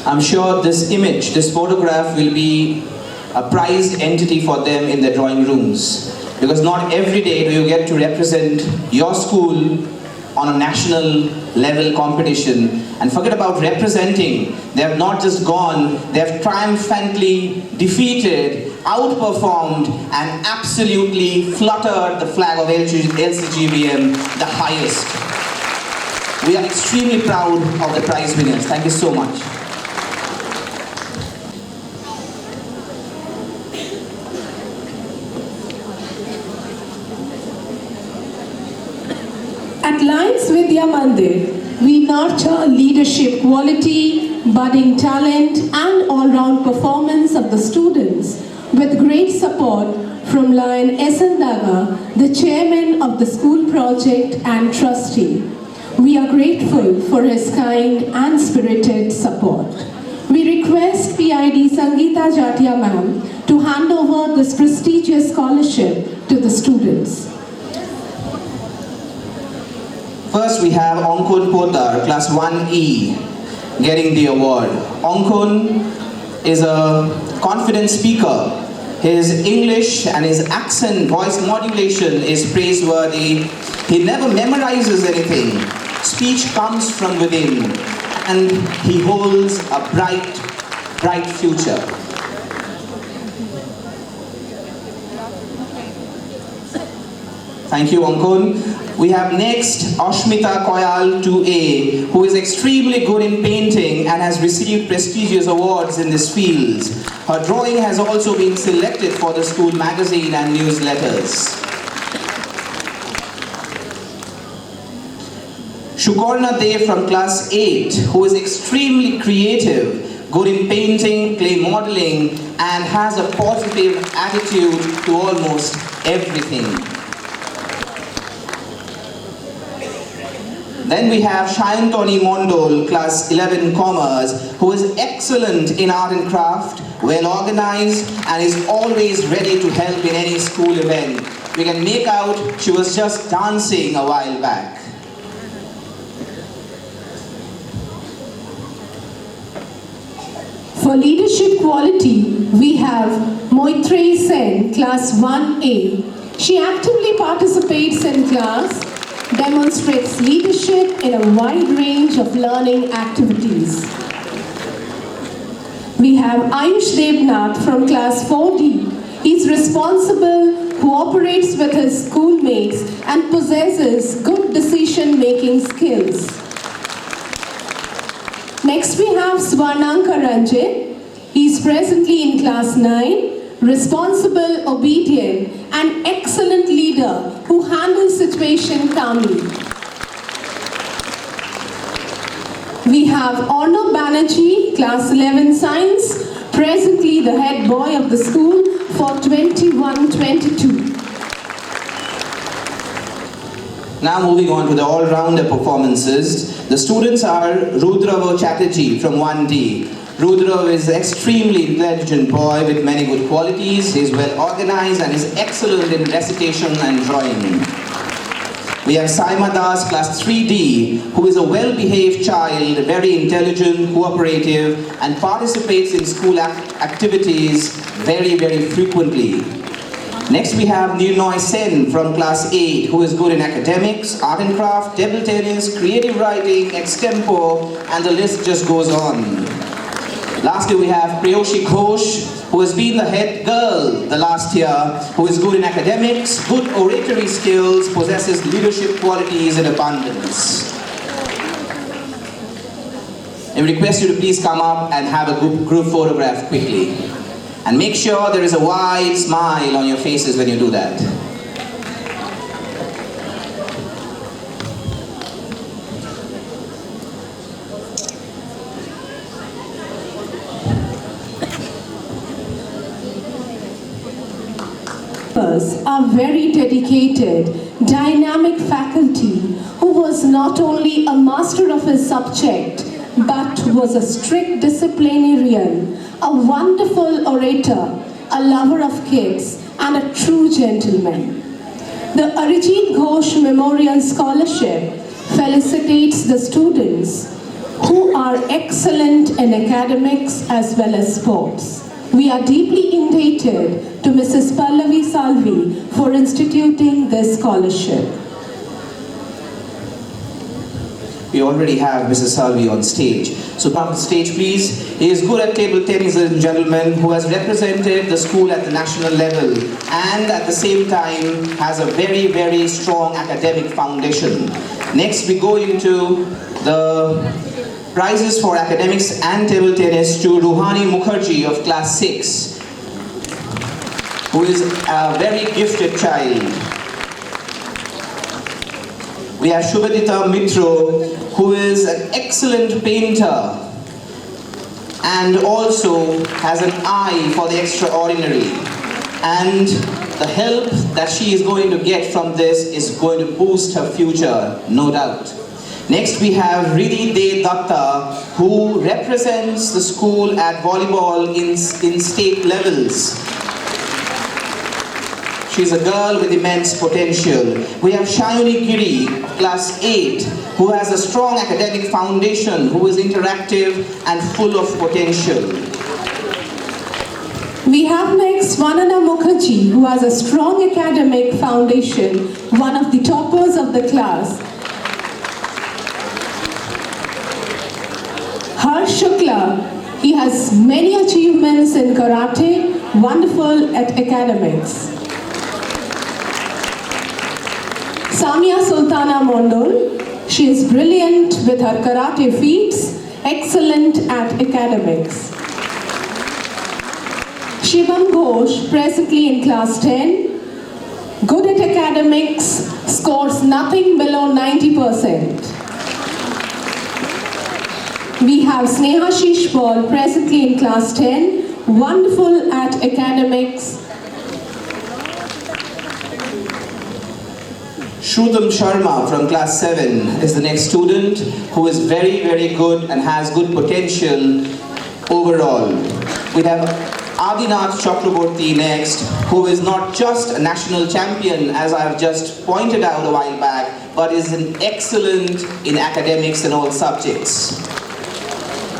I'm sure this image, this photograph will be a prized entity for them in their drawing rooms. Because not every day do you get to represent your school on a national level competition. And forget about representing. They have not just gone, they have triumphantly defeated, outperformed, and absolutely fluttered the flag of LCGVM the highest. We are extremely proud of the prize winners. Thank you so much. At Lions Vidya Mandir, We nurture leadership quality, budding talent, and all-round performance of the students with great support from Lion Esandaga, the chairman of the school project and trustee. We are grateful for his kind and spirited support. We request PID Sangeeta Jatia ma'am to hand over this prestigious scholarship to the students. First, we have Onkun Potar, Class 1E, getting the award. Onkun is a confident speaker. His English and his accent, voice modulation is praiseworthy. He never memorizes anything. Speech comes from within, and he holds a bright future. Thank you, Onkun. We have next Ashmita Koyal 2A, who is extremely good in painting and has received prestigious awards in this field. Her drawing has also been selected for the school magazine and newsletters. Shukorna Dev from Class 8, who is extremely creative, good in painting, clay modeling, and has a positive attitude to almost everything. Then we have Shayantoni Mondol, Class 11 Commerce, who is excellent in art and craft, well organized, and is always ready to help in any school event. We can make out she was just dancing a while back. For leadership quality, we have Moitrey Sen, Class 1A. She actively participates in class, demonstrates leadership in a wide range of learning activities. We have Ayush Devnath from Class 4D. He is responsible, cooperates with his schoolmates, and possesses good decision-making skills. Next we have Swarnanka Ranjit. He is presently in Class 9. Responsible, obedient, and excellent leader who handles situation calmly. We have Arnav Banerjee, Class 11 Science, presently the head boy of the school for 21-22. Now moving on to the all-rounder performances. The students are Rudrava Chatterjee from 1D. Rudra is an extremely intelligent boy with many good qualities. He is well organized and is excellent in recitation and drawing. We have Saima Das, Class 3D, who is a well-behaved child, very intelligent, cooperative, and participates in school activities very, very frequently. Next we have Nirnoy Sen from Class 8, who is good in academics, art and craft, table tennis, creative writing, extempo, and the list just goes on. Lastly, we have Preyoshi Ghosh, who has been the head girl the last year, who is good in academics, good oratory skills, possesses leadership qualities in abundance. I request you to please come up and have a group photograph quickly. And make sure there is a wide smile on your faces when you do that. Are very dedicated, dynamic faculty who was not only a master of his subject but was a strict disciplinarian, a wonderful orator, a lover of kids, and a true gentleman. The Arijit Ghosh Memorial Scholarship felicitates the students who are excellent in academics as well as sports. We are deeply indebted to Mrs. Pallavi Salvi for instituting this scholarship. We already have Mrs. Salvi on stage. So come to the stage, please. He is good at table tennis, ladies and gentlemen, who has represented the school at the national level and at the same time has a very, very strong academic foundation. Next, we go into the prizes for academics and table tennis to Ruhani Mukherjee of Class 6, who is a very gifted child. we have Shubhadita Mitro, who is an excellent painter and also has an eye for the extraordinary. And the help that she is going to get from this is going to boost her future, no doubt. Next we have Riddhi De Datta, who represents the school at volleyball in state levels. She's a girl with immense potential. We have Shayuni Giri, class 8, who has a strong academic foundation, who is interactive and full of potential. We have next Vandana Mukherjee, who has a strong academic foundation, one of the toppers of the class. Harsh Shukla, he has many achievements in karate, wonderful at academics. Samia Sultana Mondol, she is brilliant with her karate feats, excellent at academics. Shivam Ghosh, presently in class 10, good at academics, scores nothing below 90%. We have Sneha Shishpal, presently in class 10, wonderful at academics. Shrudam Sharma from class 7 is the next student who is very, very good and has good potential overall. We have Adinath Chakraborty next, who is not just a national champion, as I have just pointed out a while back, but is an excellent in academics and all subjects.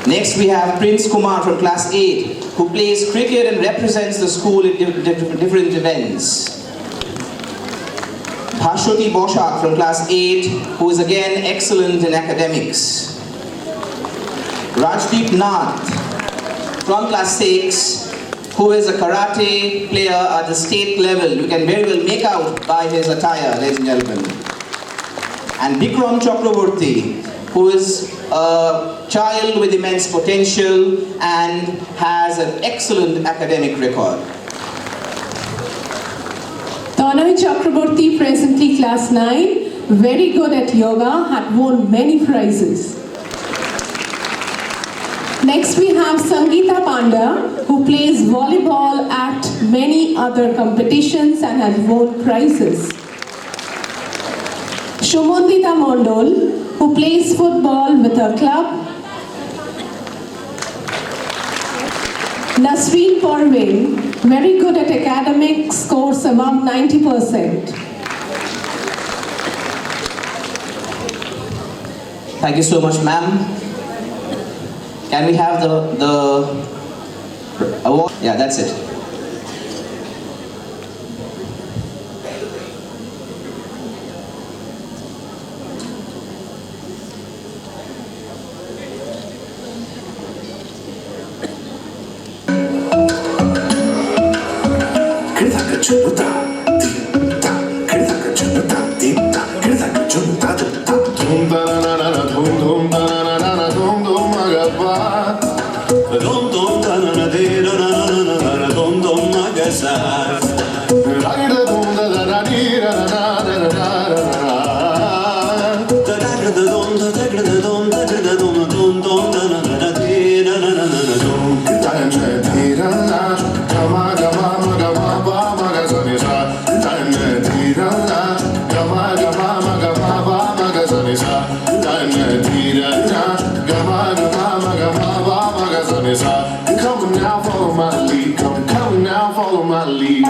Next we have Prince Kumar from class 8, who plays cricket and represents the school at different events. Bhashwati Boshak from class 8, who is again excellent in academics. Rajdeep Nath from class 6, who is a karate player at the state level. You can very well make out by his attire, ladies and gentlemen. And Bikram Chakraborty, who is a child with immense potential and has an excellent academic record. Tanay Chakraborty, presently class 9, very good at yoga, had won many prizes. Next we have Sangeeta Panda, who plays volleyball at many other competitions and has won prizes. Shumondita Mondol, who plays football with her club. Nasreen Parveen, very good at academics, scores above 90%. Thank you so much, ma'am. Can we have the award? Yeah, that's it. Come now, follow my lead. Come now, follow my lead.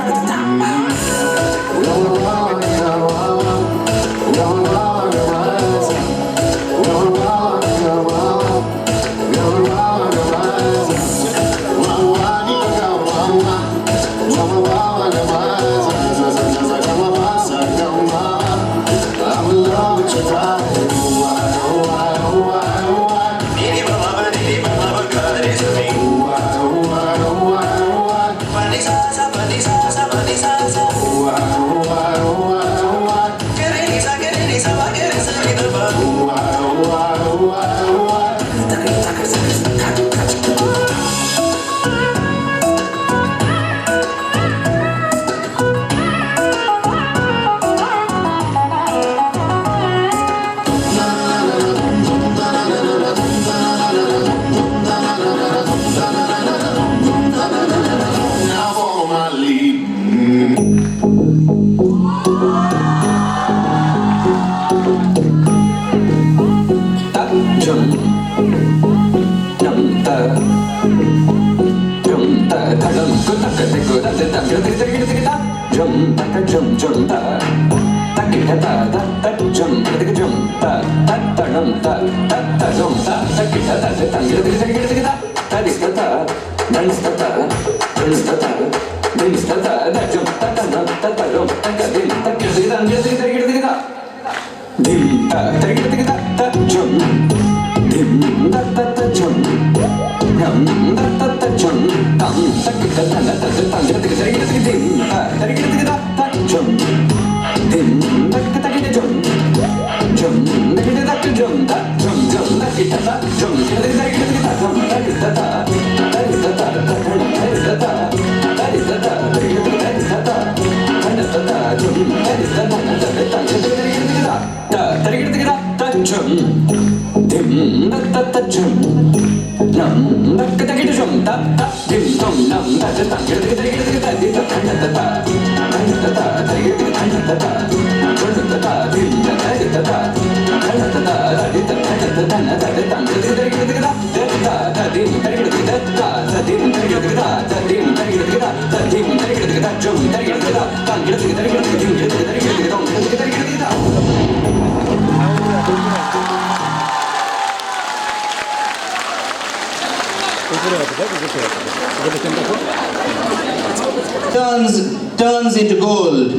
Turns into gold.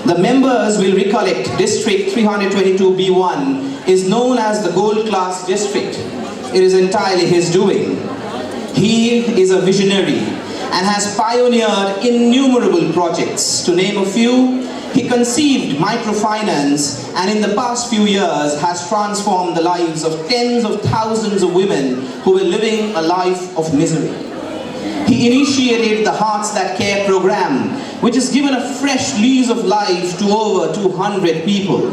The members will recollect District 322B1 is known as the Gold Class District. It is entirely his doing. He is a visionary and has pioneered innumerable projects. To name a few, he conceived microfinance and in the past few years has transformed the lives of tens of thousands of women who were living a life of misery. He initiated the Hearts That Care program, which has given a fresh lease of life to over 200 people.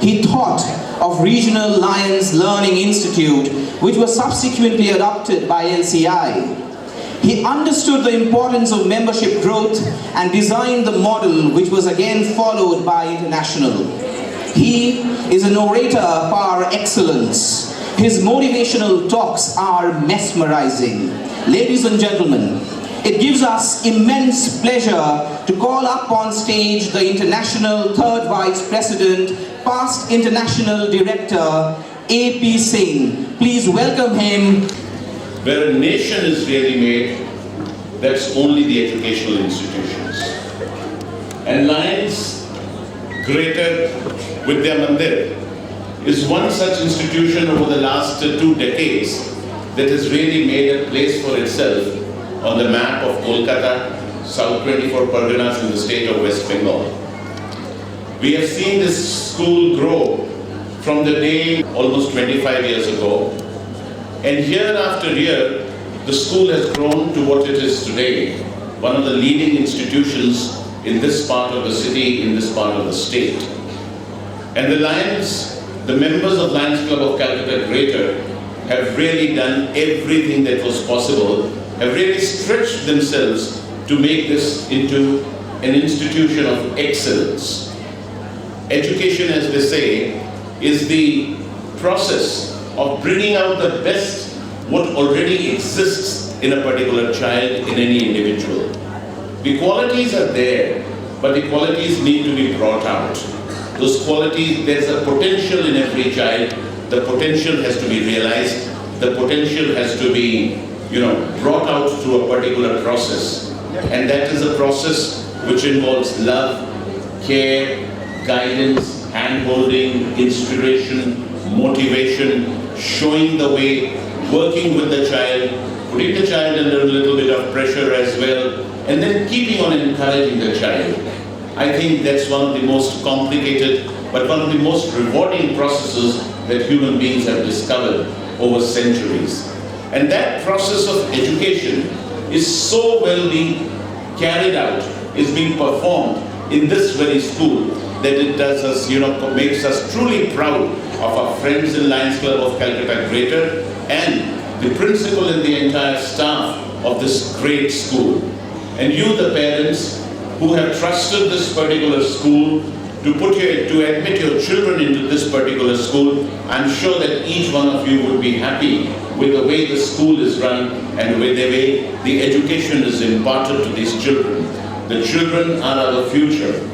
He thought of Regional Lions Learning Institute, which was subsequently adopted by LCI. He understood the importance of membership growth and designed the model, which was again followed by International. He is an orator par excellence. His motivational talks are mesmerizing. Ladies and gentlemen, it gives us immense pleasure to call up on stage the International Third Vice President, past International Director, A.P. Singh. Please welcome him. Where a nation is really made, that's only the educational institutions. And Lions Greater Vidya Mandir is one such institution over the last 2 decades that has really made a place for itself on the map of Kolkata, South 24 Parganas in the state of West Bengal. We have seen this school grow from the day almost 25 years ago, and year after year, the school has grown to what it is today, one of the leading institutions in this part of the city, in this part of the state. And the Lions, the members of Lions Club of Calcutta Greater, have really done everything that was possible, have really stretched themselves to make this into an institution of excellence. Education, as they say, is the process of bringing out the best what already exists in a particular child, in any individual. The qualities are there, but the qualities need to be brought out. Those qualities, there's a potential in every child. The potential has to be realized. The potential has to be, brought out through a particular process. And that is a process which involves love, care, guidance, hand-holding, inspiration, motivation, showing the way, working with the child, putting the child under a little bit of pressure as well, and then keeping on encouraging the child. I think that's one of the most complicated, but one of the most rewarding processes that human beings have discovered over centuries. And that process of education is so well being carried out, is being performed in this very school, that it does us, makes us truly proud of our friends in Lions Club of Calcutta Greater and the principal and the entire staff of this great school. And you, the parents, who have trusted this particular school to admit your children into this particular school, I'm sure that each one of you would be happy with the way the school is run and with the way the education is imparted to these children. The children are our future.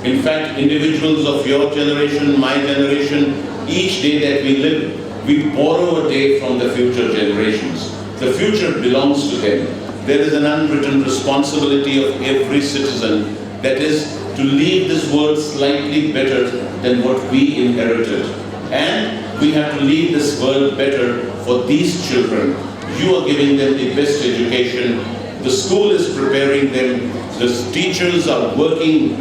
In fact, individuals of your generation, my generation, each day that we live, we borrow a day from the future generations. The future belongs to them. There is an unwritten responsibility of every citizen, that is to leave this world slightly better than what we inherited. And we have to leave this world better for these children. You are giving them the best education. The school is preparing them. The teachers are working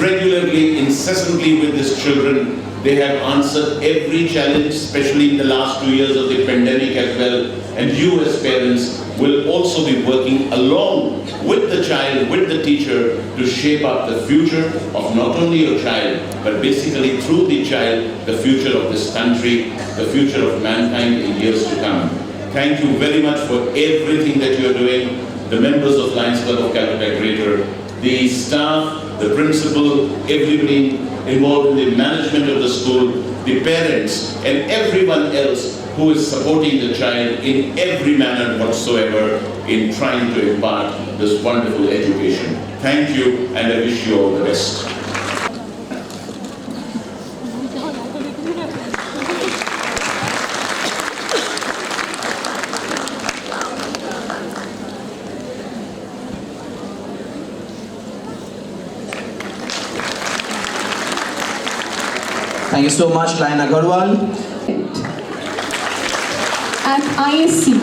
regularly, incessantly with these children. They have answered every challenge, especially in the last 2 years of the pandemic as well. And you as parents will also be working along with the child, with the teacher, to shape up the future of not only your child, but basically through the child, the future of this country, the future of mankind in years to come. Thank you very much for everything that you are doing. The members of Lions Club of Calcutta Greater, the staff, the principal, everybody involved in the management of the school, the parents, and everyone else who is supporting the child in every manner whatsoever in trying to impart this wonderful education. Thank you, and I wish you all the best. Thank you so much, Lion Agarwal. At ICSE.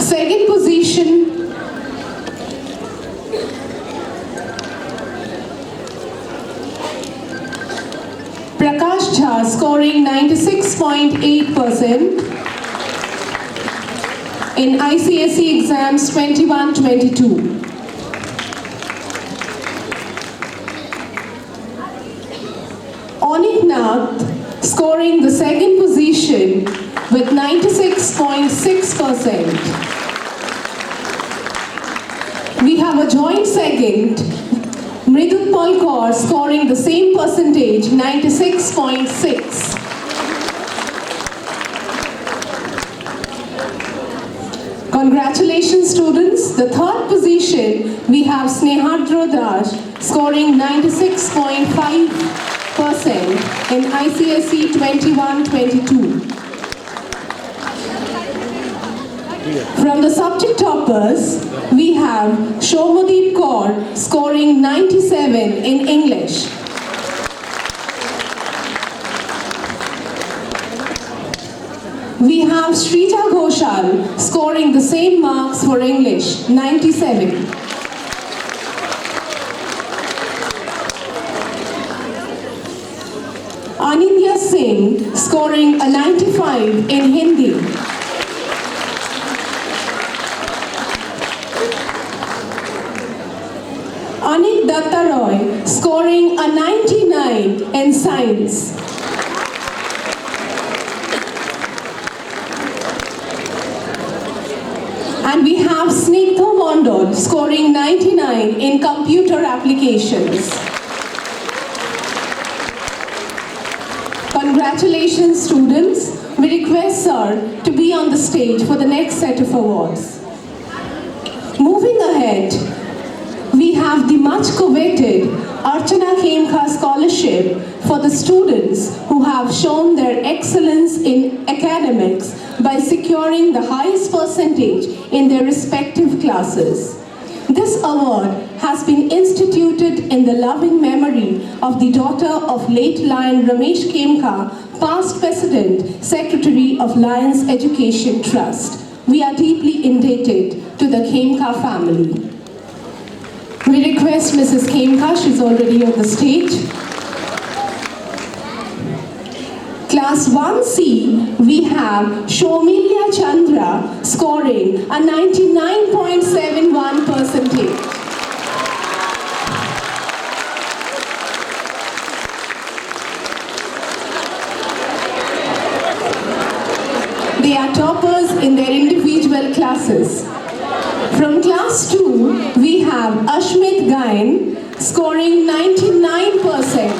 Second position, Prakash Jha, scoring 96.8% in ICSE exams 21-22. Onik Nath, scoring the second position with 96.6%. We have a joint second, Mridul Kaur, scoring the same percentage, 96.6. Congratulations, students. The third position, we have Snehadra Das, scoring 96.5% in ICSE 21-22. From the subject toppers, we have Shomadeep Kaur scoring 97 in English. We have Shrija Ghoshal scoring the same marks for English, 97. Anindya Singh scoring a 95 in Hindi. Anik Datta Roy scoring a 99 in Science. And we have Snigdha Mondol scoring 99 in Computer Applications. Congratulations, students. We request sir to be on the stage for the next set of awards. Moving ahead, we have the much coveted Archana Khemka Scholarship for the students who have shown their excellence in academics by securing the highest percentage in their respective classes. This award has been instituted in the loving memory of the daughter of late Lion Ramesh Khemka, past President, Secretary of Lions Education Trust. We are deeply indebted to the Khemka family. We request Mrs. Khemka, she's already on the stage. Class 1C, we have Shomilya Chandra scoring a 99.71%. They are toppers in their individual classes. From class 2, we have Ashmit Gain scoring 99%.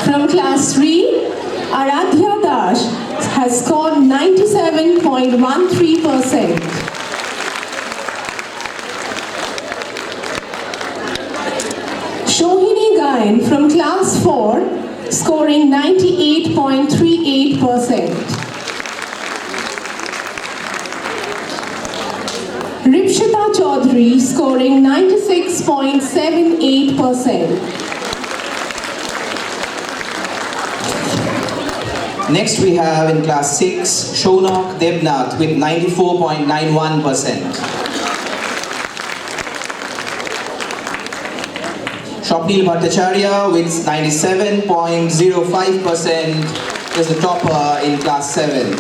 From class 3, Aradhya Das has scored 97.13%. from class 4, scoring 98.38%. Ripshita Chaudhary, scoring 96.78%. Next we have in class 6, Shaunak Debnath with 94.91%. Swapnil Bhattacharya with 97.05% is the topper in class 7.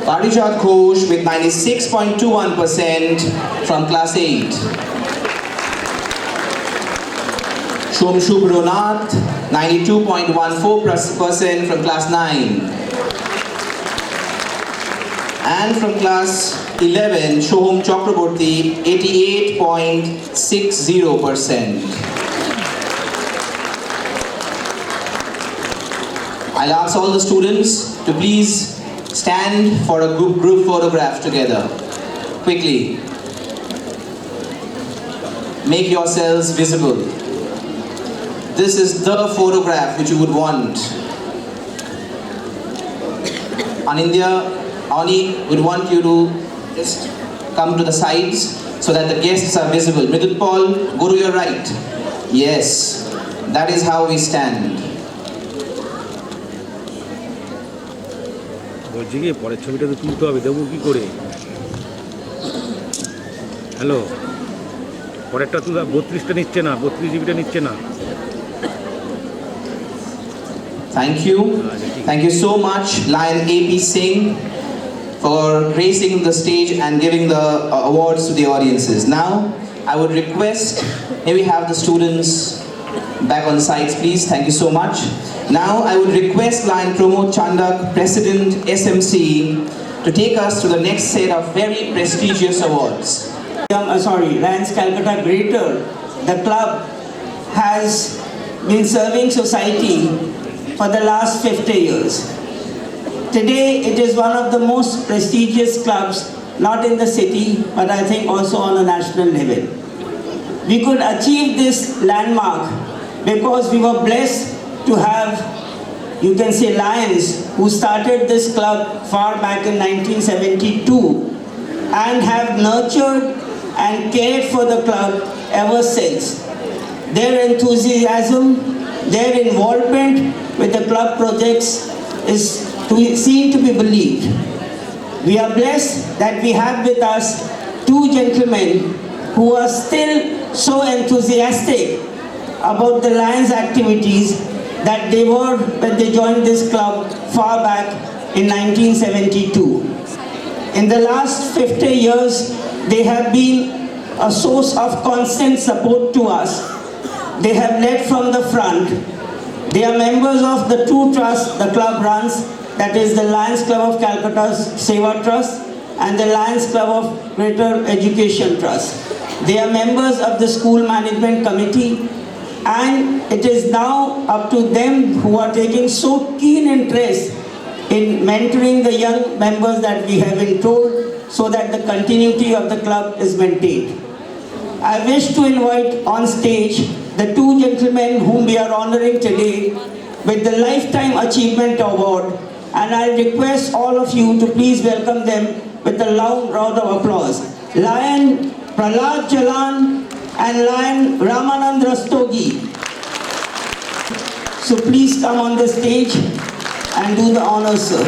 Parijat Ghosh with 96.21% from class 8. Shom Shubhronath, 92.14% from class 9. And from class 11, Shoham Chakraborty, 88.60%. I'll ask all the students to please stand for a group photograph together. Quickly. Make yourselves visible. This is the photograph which you would want. Anindya, Ani would want you to just come to the sides so that the guests are visible. Mridul Paul, go to your right. Yes, that is how we stand. বলছি কি পরের ছবিটা তো তুলতে হবে, দেবো কি করে? হ্যালো, পরেরটা তুলা 32টা নিচ্ছে না, 32 জিবিটা নিচ্ছে না। Thank you so much, Lion AP Singh, for gracing the stage and giving the awards to the audiences. Now, I would request, may we have the students back on the sides, please. Thank you so much. Now, I would request Lion Pramod Chandak, President SMC, to take us to the next set of very prestigious awards. Lions Calcutta Greater, the club has been serving society for the last 50 years. Today, it is one of the most prestigious clubs, not in the city, but I think also on a national level. We could achieve this landmark because we were blessed to have, you can say, Lions who started this club far back in 1972 and have nurtured and cared for the club ever since. Their enthusiasm, their involvement with the club projects is seen to be believed. We are blessed that we have with us two gentlemen who are still so enthusiastic about the Lions activities that they were when they joined this club far back in 1972. In the last 50 years, they have been a source of constant support to us. They have led from the front. They are members of the two trusts the club runs, that is the Lions Club of Calcutta's Seva Trust and the Lions Club of Greater Education Trust. They are members of the School Management Committee, and it is now up to them who are taking so keen interest in mentoring the young members that we have been told so that the continuity of the club is maintained. I wish to invite on stage the two gentlemen whom we are honoring today with the Lifetime Achievement Award, and I request all of you to please welcome them with a loud round of applause. Lion Prahlad Jalan and Lion Ramanand Rastogi. So please come on the stage and do the honors, sir.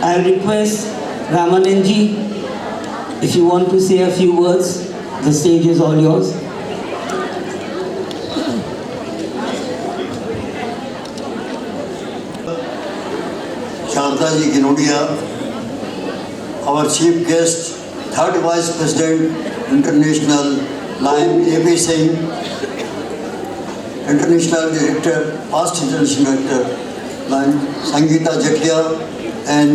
I request Ramananji, if you want to say a few words. the stage is all yours. Sharda Ji Ginodia, our chief guest, third vice president, International Lion A.P. Singh, international director, past international director, Lion Sangeeta Jatia, and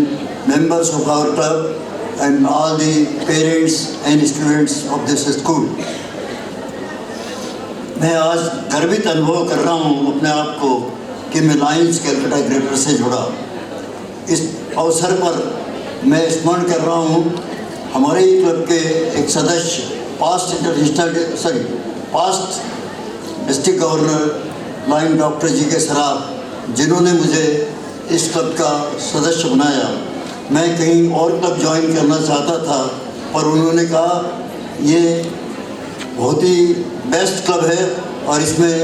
members of our club, and all the parents and students of this school. मैं आज गर्वित अनुभव कर रहा हूँ अपने आप को कि मैं लायंस कैलकाटा ग्रेटर से जुड़ा। इस अवसर पर मैं स्मरण कर रहा हूँ हमारे ही क्लब के एक सदस्य past district governor Lion doctor G K Saraf, जिन्होंने मुझे इस क्लब का सदस्य बनाया। मैं कहीं और क्लब ज्वाइन करना चाहता था, पर उन्होंने कहा ये बहुत ही बेस्ट क्लब है और इसमें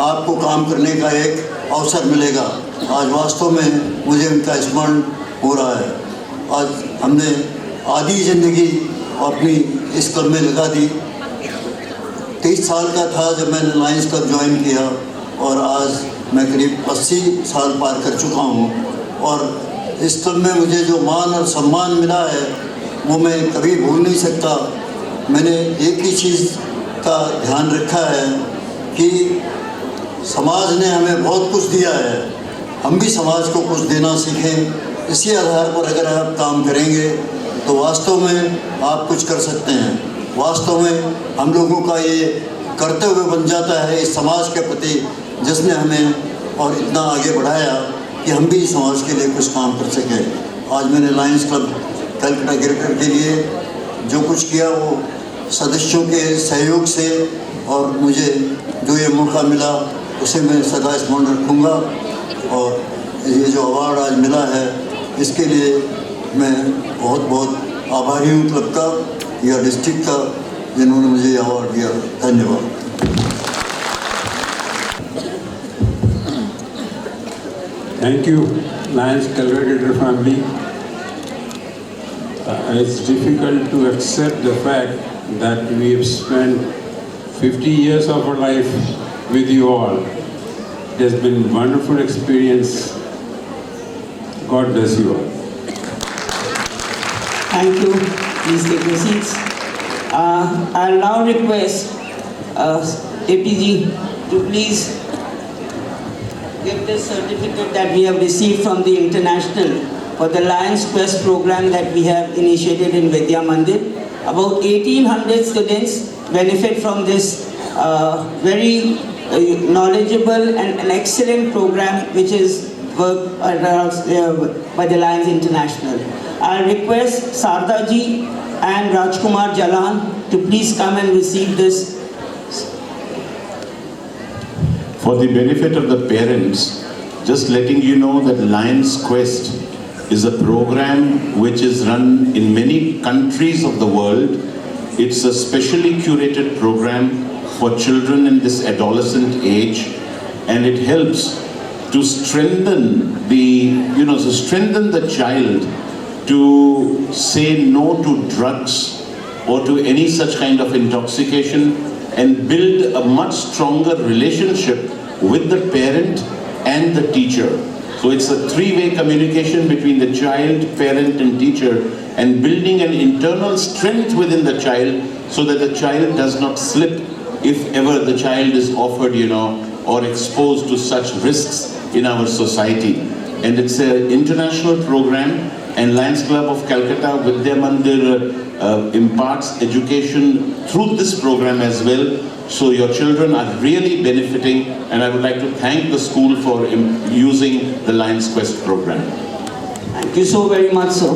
आपको काम करने का एक अवसर मिलेगा। आज वास्तव में मुझे उनका स्मरण हो रहा है। आज हमने आधी ज़िंदगी अपनी इस क्लब में लगा दी। 30 साल का था जब मैंने लायंस क्लब ज्वाइन किया और आज मैं करीब 80 साल पार कर चुका हूँ। और इस क्लब में मुझे जो मान और सम्मान मिला है वो मैं कभी भूल नहीं सकता। मैंने एक ही चीज़ का ध्यान रखा है कि समाज ने हमें बहुत कुछ दिया है, हम भी समाज को कुछ देना सीखें। इसी आधार पर अगर आप काम करेंगे तो वास्तव में आप कुछ कर सकते हैं। वास्तव में हम लोगों का ये कर्तव्य बन जाता है इस समाज के प्रति जिसने हमें और इतना आगे बढ़ाया कि हम भी समाज के लिए कुछ काम कर सकें। आज मैंने लायंस क्लब कलकत्ता ग्रेटर के लिए जो कुछ किया वो सदस्यों के सहयोग से, और मुझे जो ये मौका मिला उसे मैं सदा स्मरण रखूँगा। और ये जो अवार्ड आज मिला है इसके लिए मैं बहुत बहुत आभारी हूँ क्लब का या डिस्ट्रिक्ट का, जिन्होंने मुझे ये अवार्ड दिया। धन्यवाद। Thank you, Lions Calcutta family. It's difficult to accept the fact that we have spent 50 years of our life with you all. It has been a wonderful experience. God bless you all. Thank you. Please take your seats. I'll now request APG to please give this certificate that we have received from the International for the Lions Quest program that we have initiated in Vidya Mandir. About 1,800 students benefit from this very knowledgeable and an excellent program which is worked by the Lions International. I'll request Sarda ji and Rajkumar Jalan to please come and receive this. For the benefit of the parents, just letting you know that Lions Quest is a program which is run in many countries of the world. It's a specially curated program for children in this adolescent age, and it helps to strengthen the child to say no to drugs or to any such kind of intoxication, and build a much stronger relationship with the parent and the teacher. So it's a three-way communication between the child, parent and teacher, and building an internal strength within the child so that the child does not slip if ever the child is offered, or exposed to such risks in our society. And it's an international program, and Lions Club of Calcutta Vidya Mandir imparts education through this program as well. So your children are really benefiting, and I would like to thank the school for using the Lions Quest program. Thank you so very much, sir.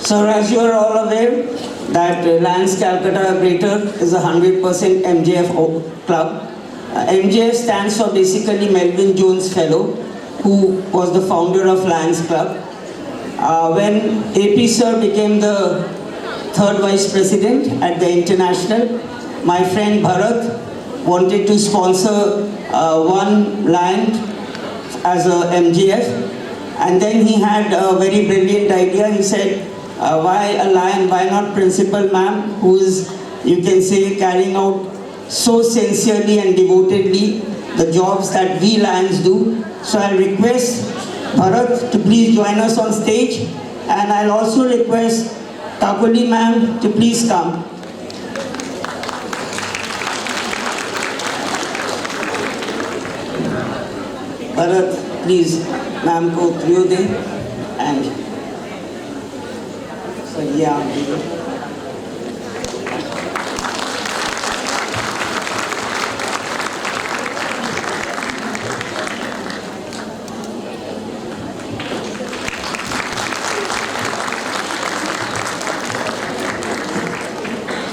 So as you are all aware that Lions Calcutta Greater is a 100% MJF club. MJF stands for basically Melvin Jones Fellow, who was the founder of Lions Club. When AP Sir became the third vice president at the International, my friend Bharat wanted to sponsor one lion as a MGF, and then he had a very brilliant idea. He said, why a lion, why not Principal Ma'am, who is, you can say, carrying out so sincerely and devotedly the jobs that we lions do. So I'll request Bharat to please join us on stage, and I'll also request Kakuli Ma'am to please come. Bharat, please, ma'am, go through there and so yeah.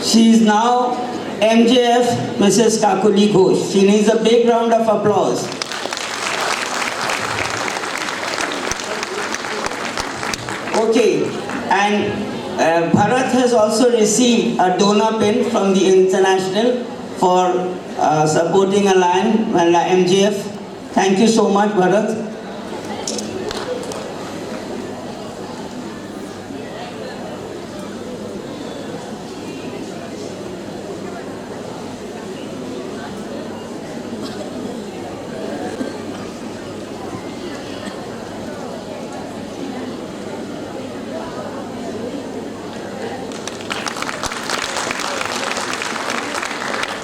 She is now MJF Mrs. Kakuli Ghosh. She needs a big round of applause. Okay, and Bharat has also received a donor pin from the International for supporting a lion, MJF. Thank you so much, Bharat.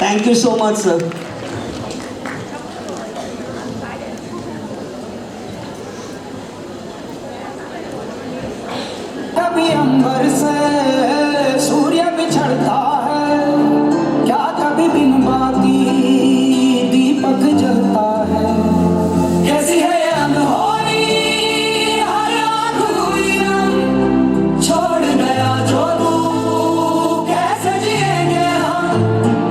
Thank you so much, sir. कभी अंबर से सूर्य बिछड़ता है, क्या कभी बिन बाती दीपक जलता है। कैसी है ये अनहोनी हर आँख हुई नम, छोड़ गया जो तू कैसे जिएंगे हम।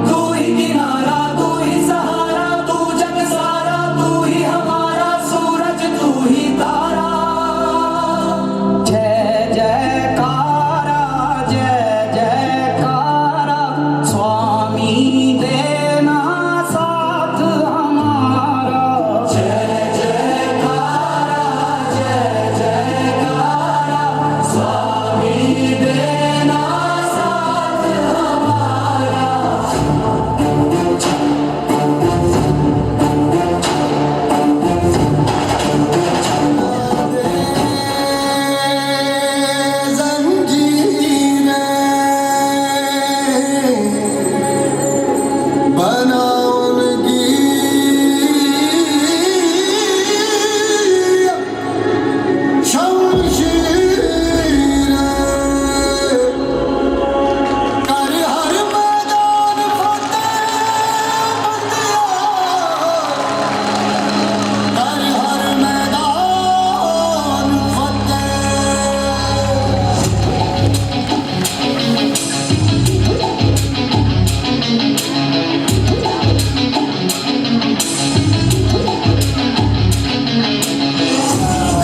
तू ही किनारा, तू ही सहारा, तू जग सारा, तू ही हमारा सूरज, तू ही तारा। जय जयकारा, जय जयकारा, स्वामी देना साथ हमारा। जय जयकारा, जय जयकारा, स्वामी देना साथ हमारा।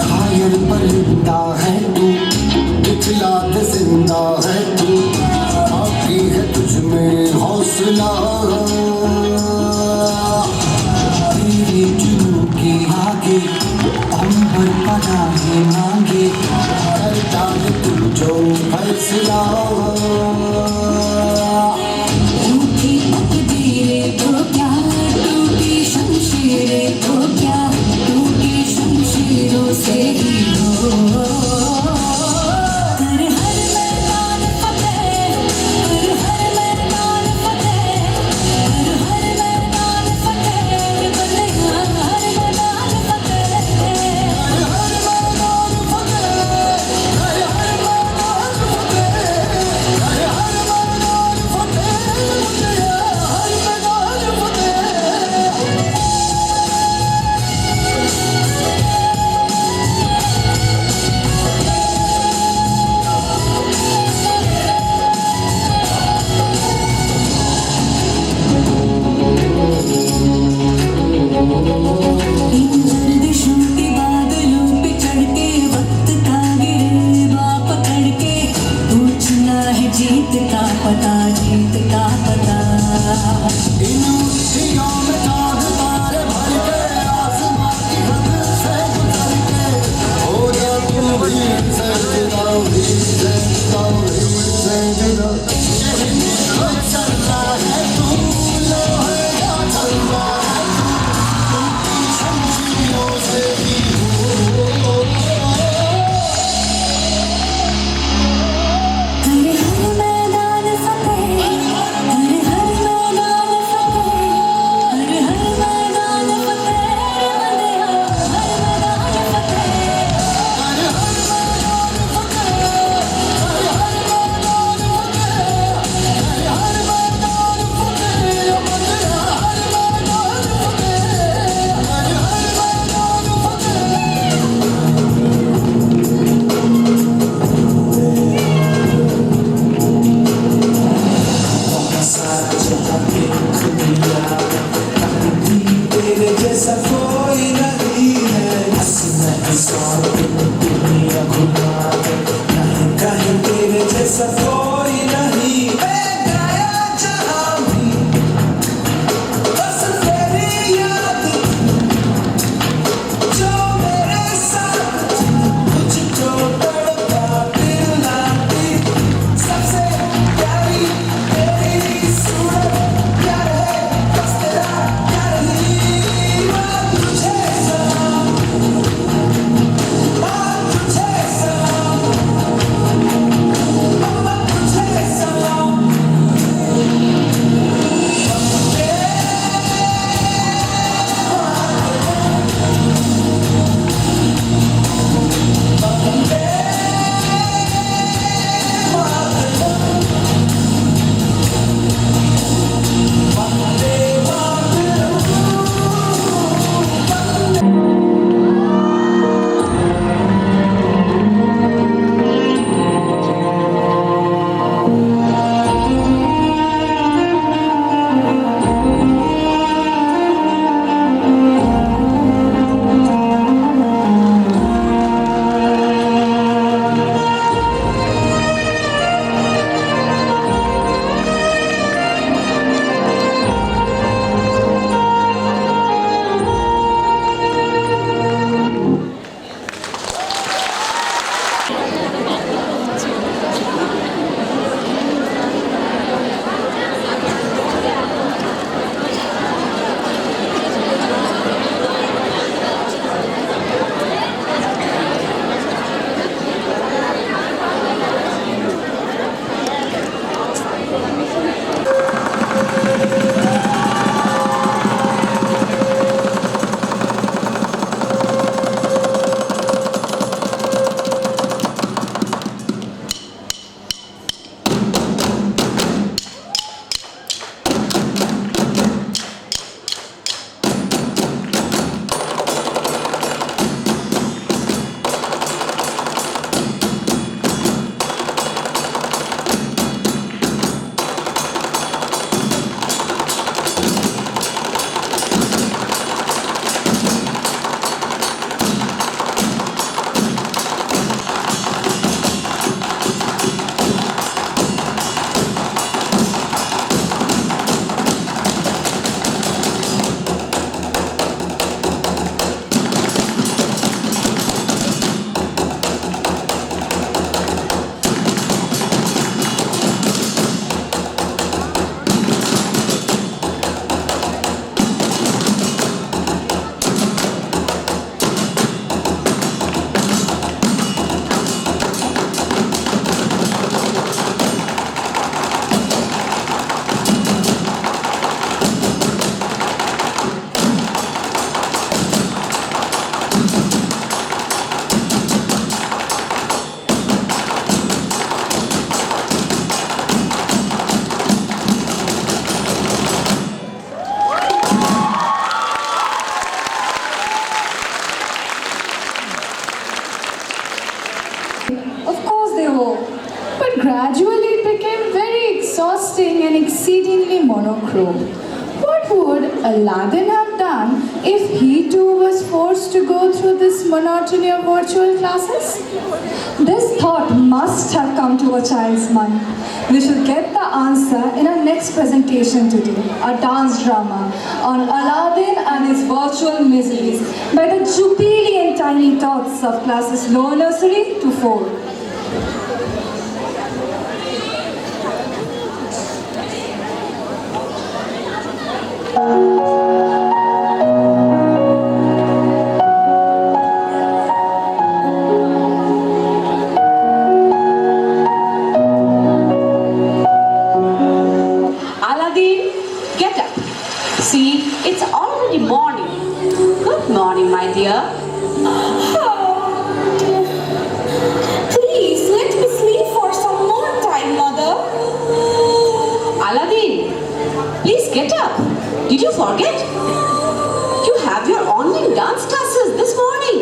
घायल परिंदा है तू, दिखला दे जिंदा है तू, बाकी है तुझ में हौसला। तेरे जुनून के आगे अंबर पड़ा है मांगे, कर डाल तू जो फैसला। टूटी तकदीरें तो क्या, टूटी शमशीरें तो क्या, टूटी शमशीरों से ही हो। कर हर मैदान फतेह, कर हर मैदान फतेह, कर हर मैदान फतेह, बल्लेया हर मैदान फतेह। कर हर मैदान फतेह, कर हर मैदान फतेह, कर हर मैदान फतेह, बल्लेया हर मैदान फतेह। इन गर्दिशों के बादलों पे चढ़ के वक्त का गिरबा पकड़ के पूछना है जीत का पता, जीत का पता। इन मुट्ठियों में चांद तारे भर के आसमां की हद से गुजर के हो जा तू भी से जुदा भी से जुदा हो चलता है तू लो है या चलता है तू शमशीरों से भी हो तेरे जैसा कोई नहीं है हंसना इंसान दुनिया घुमा नहीं कहीं तेरे जैसा कोई नहीं मैं गया जहाँ भी बस तेरी याद जो मेरे साथ मुझको तड़पा दिल लाती सबसे प्यारी तेरी सूरत प्यार है बस तेरा प्यार ही तुझे सलाम तुझे सलाम तुझे सलाम Gradually it became very exhausting and exceedingly monochrome. What would Aladdin have done? done if he too was forced to go through this monotony of virtual classes? This thought must have come to a child's mind. We should get the answer in our next presentation today, a dance drama on Aladdin and his virtual miseries by the jubilant tiny tots of classes lower nursery to 4. Aladdin, get up. See, it's already morning. Good morning, my dear. Please, let me sleep for some more time, Mother. Aladdin, please get up. Did you forget? You have your online dance classes this morning.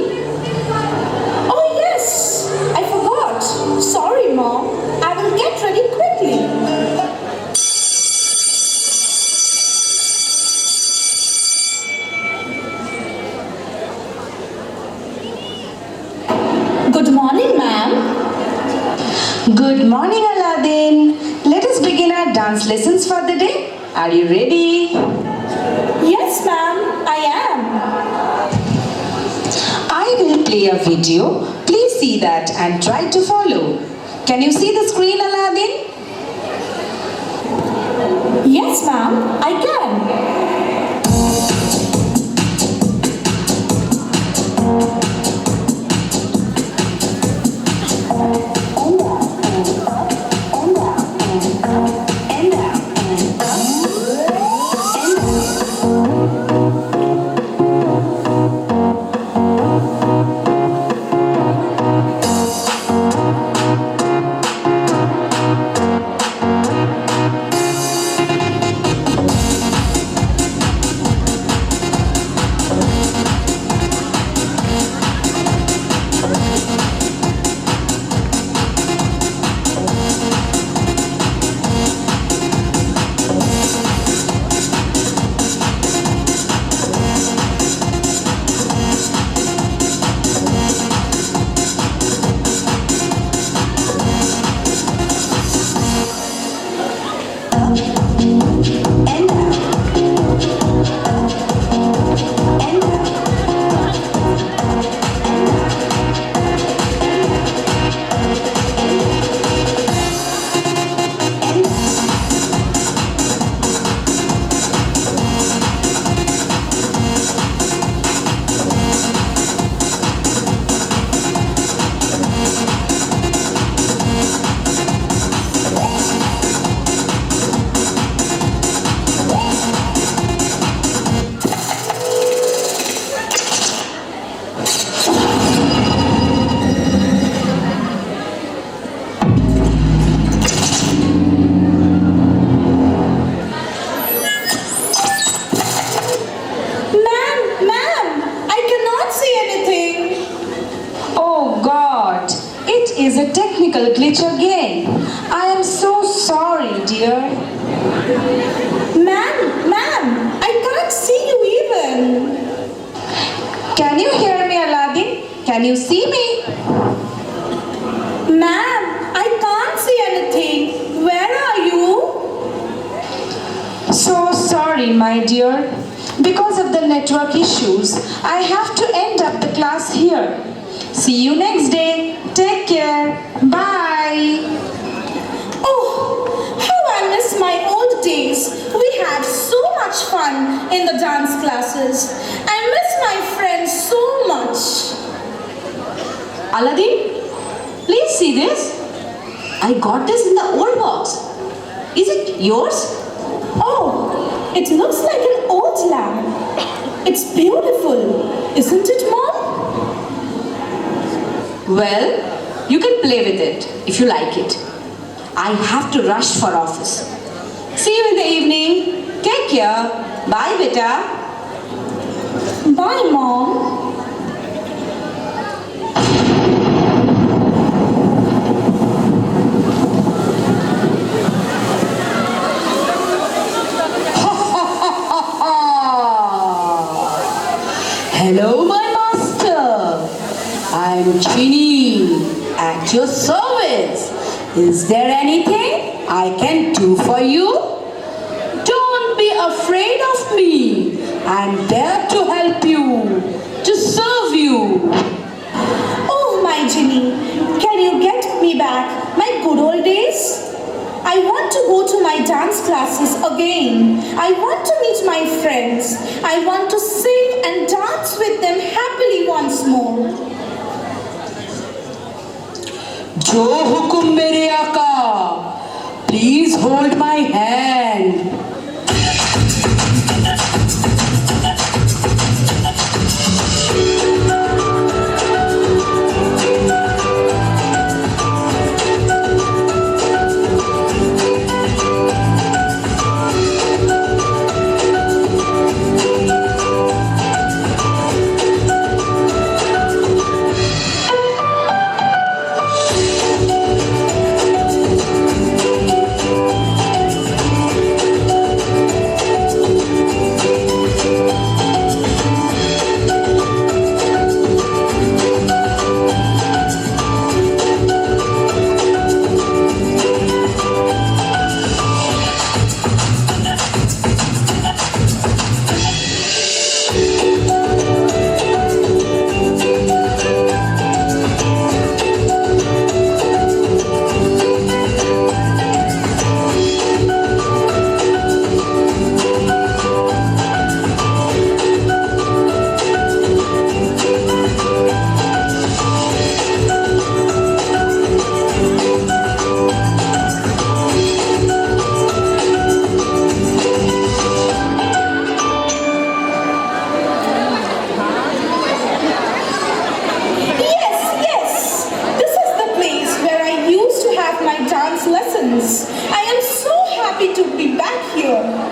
Oh yes, I forgot. Sorry, Mom. I will get ready quickly. Good morning, ma'am. Good morning, Aladdin. Let us begin our dance lessons for the day. Are you ready? Yes, ma'am, I am. I will play a video. Please see that and try to follow. Can you see the screen, Aladdin? Yes, ma'am, I can. is a technical glitch again. I am so sorry, dear. Ma'am, I can't see you even. Can you hear me, Aladdin? Can you see me? Ma'am, I can't see anything. Where are you? So sorry, my dear. Because of the network issues, I have to end up the class here. See you next day. Take care. Bye. Oh, how I miss my old days. We had so much fun in the dance classes. I miss my friends so much. Aladdin, please see this. I got this in the old box. Is it yours? Oh, it looks like an old lamp. It's beautiful, isn't it, Mom? Well, you can play with it if you like it. I have to rush for office. See you in the evening. Take care. Bye, beta. Bye, Mom. I'm Chini, at your service. Is there anything I can do for you? Don't be afraid of me. I'm there to help you, to serve you. Oh, my Ginny, can you get me back my good old days? I want to go to my dance classes again. I want to meet my friends. I want to sing and dance with them happily once more. Jo hukum mere Aaka, please hold my hand. I am so happy to be back here.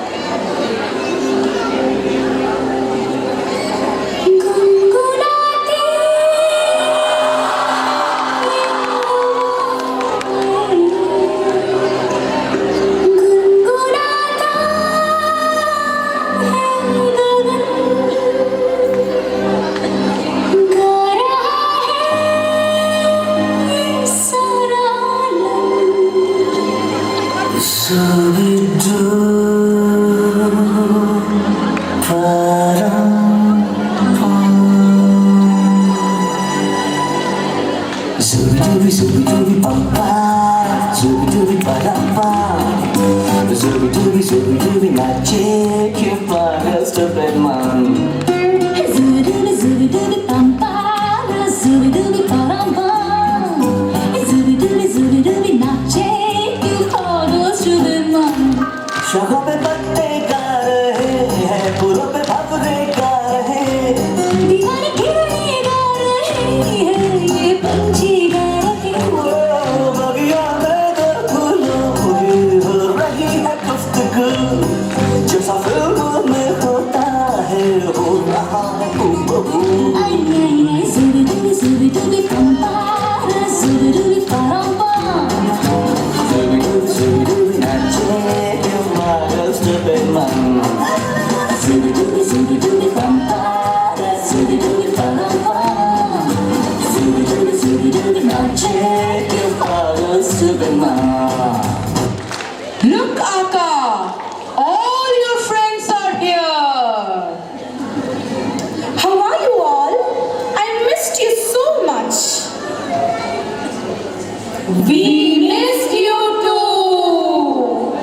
Look, Aaka, all your friends are here. How are you all? I missed you so much. We missed you too.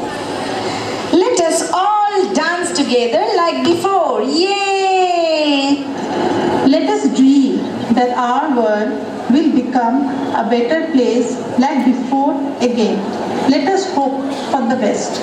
Let us all dance together like before. Yay! Let us dream that our world will become a better place like before again. Let us hope for the best.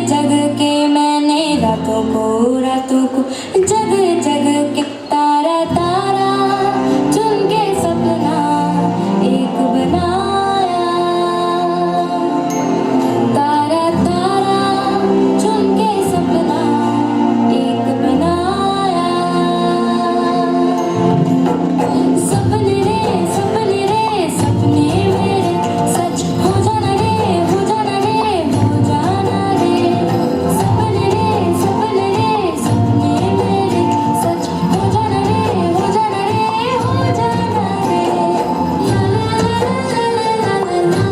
जग के मैंने रातों को जग जग के तारा तारा चुन के सपना एक बनाया। तारा तारा चुन के सपना एक बनाया। सपने रे सपने मेरे सच हो जाना रे हो जाना रे हो जाना रे। सपने मेरे सच हो जाना रे हो जाना रे हो जाना रे। ला ला ला ला ला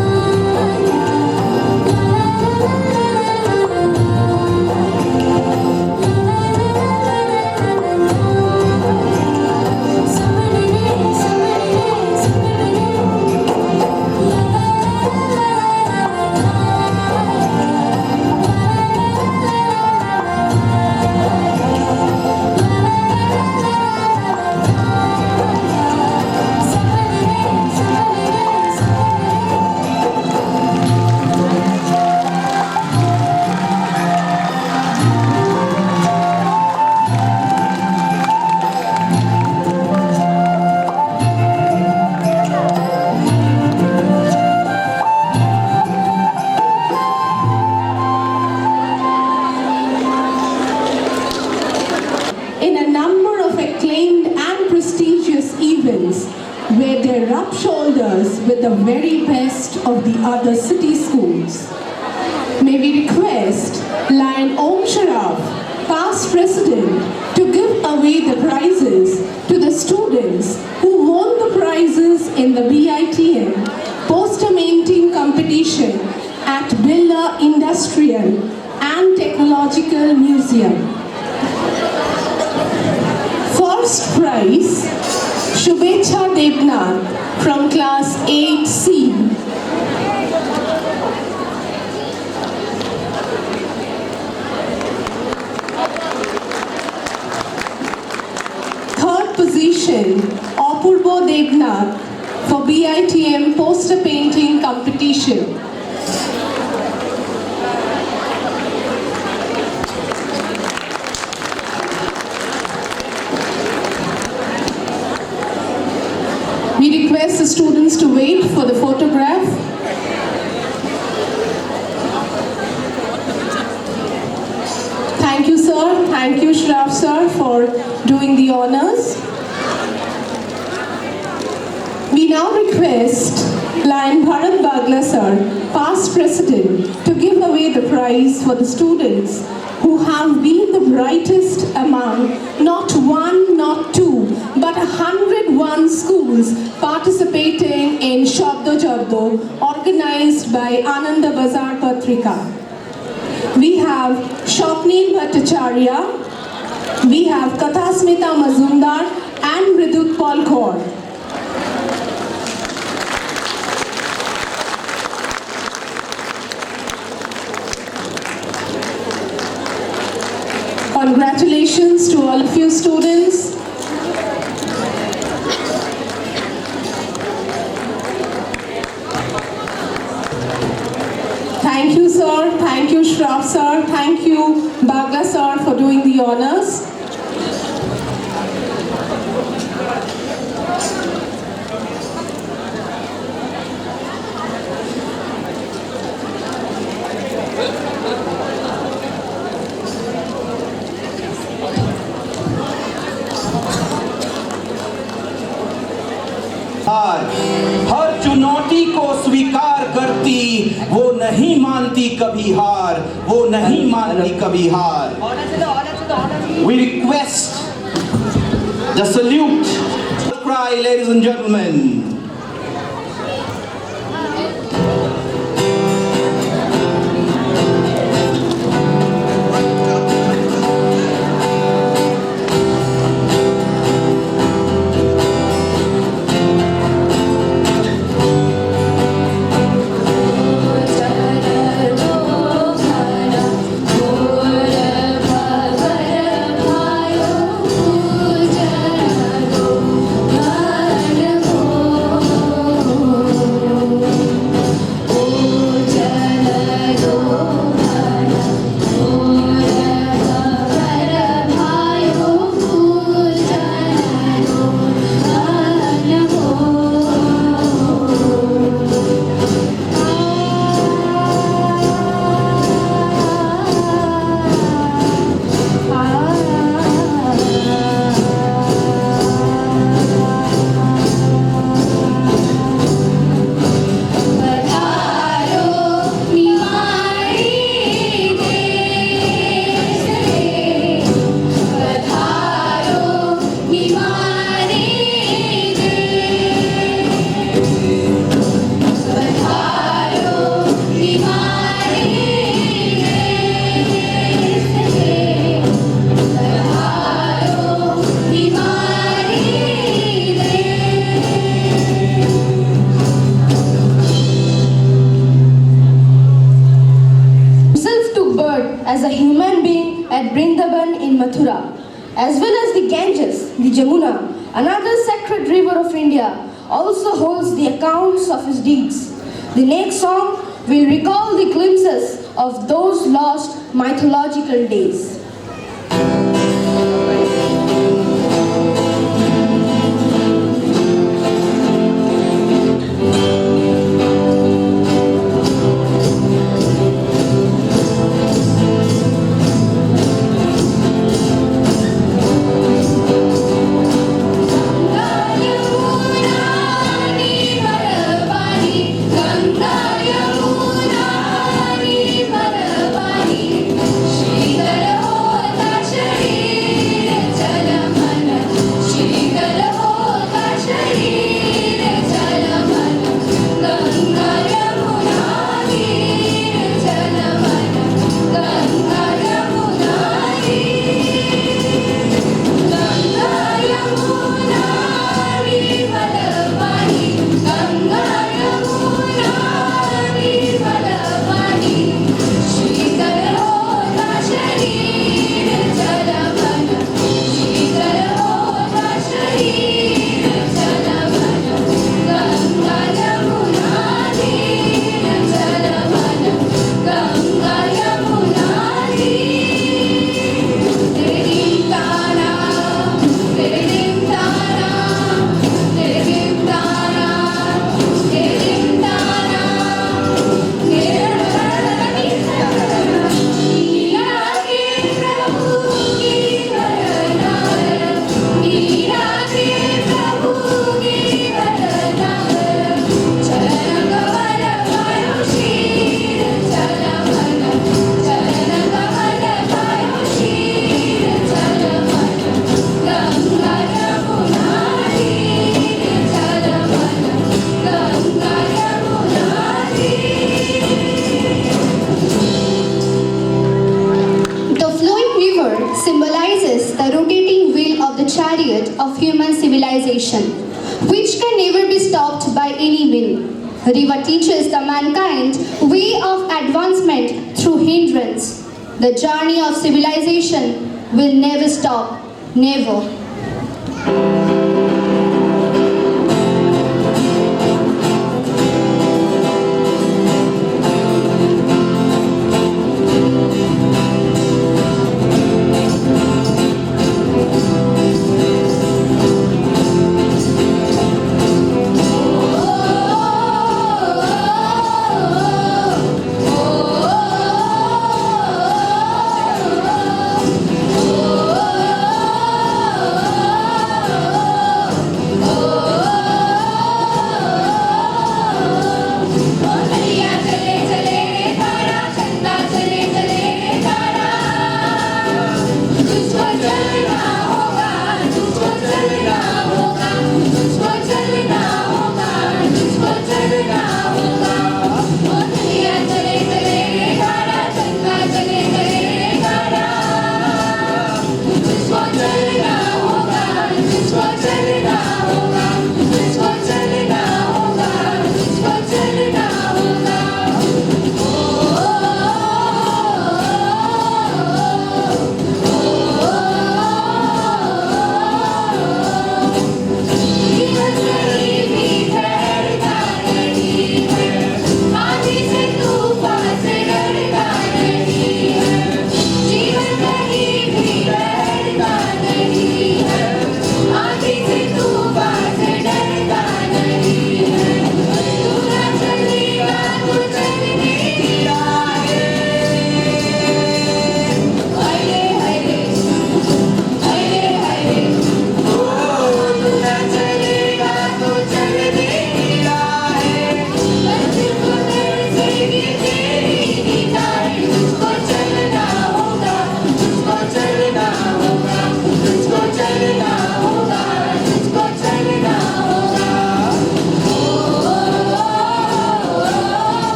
in a number of acclaimed and prestigious events where they rub shoulders with the very best of the other city schools. May we request Lion Om Sharaf, past president, to give away the prizes to the students who won the prizes in the BITM poster painting competition at Birla Industrial and Technological Museum. First prize, Shubhecha Devnath from class 8C. Third position, Apurvo Devnath for BITM poster painting competition. We request the students to wait for the photograph. Thank you, sir. Thank you, Shraf, sir, for doing the honors. We now request Lion Bharat Bagla, sir, past president, to give away the prize for the students who have been the brightest among not one, not two, but 101 schools participating in Shabdo Jabdo organized by Ananda Bazar Patrika. We have Shopneel Bhattacharya, we have Kathasmita Mazumdar and Mridut Paul. Congratulations to all of you students. Thank you, sir. Thank you, Shraf, sir. Thank you, Bagla, sir, for doing the honors. हर चुनौती को स्वीकार करती, वो नहीं मानती कभी हार, वो नहीं मानती कभी हार. We request the salute, the cry, ladies and gentlemen. Oh as a human being at Brindaban in Mathura, as well as the Ganges, the Jamuna, another sacred river of India, also holds the accounts of his deeds. The next song will recall the glimpses of those lost mythological days. Of human civilization, which can never be stopped by any wind. The river teaches the mankind way of advancement through hindrance. The journey of civilization will never stop, never. Oh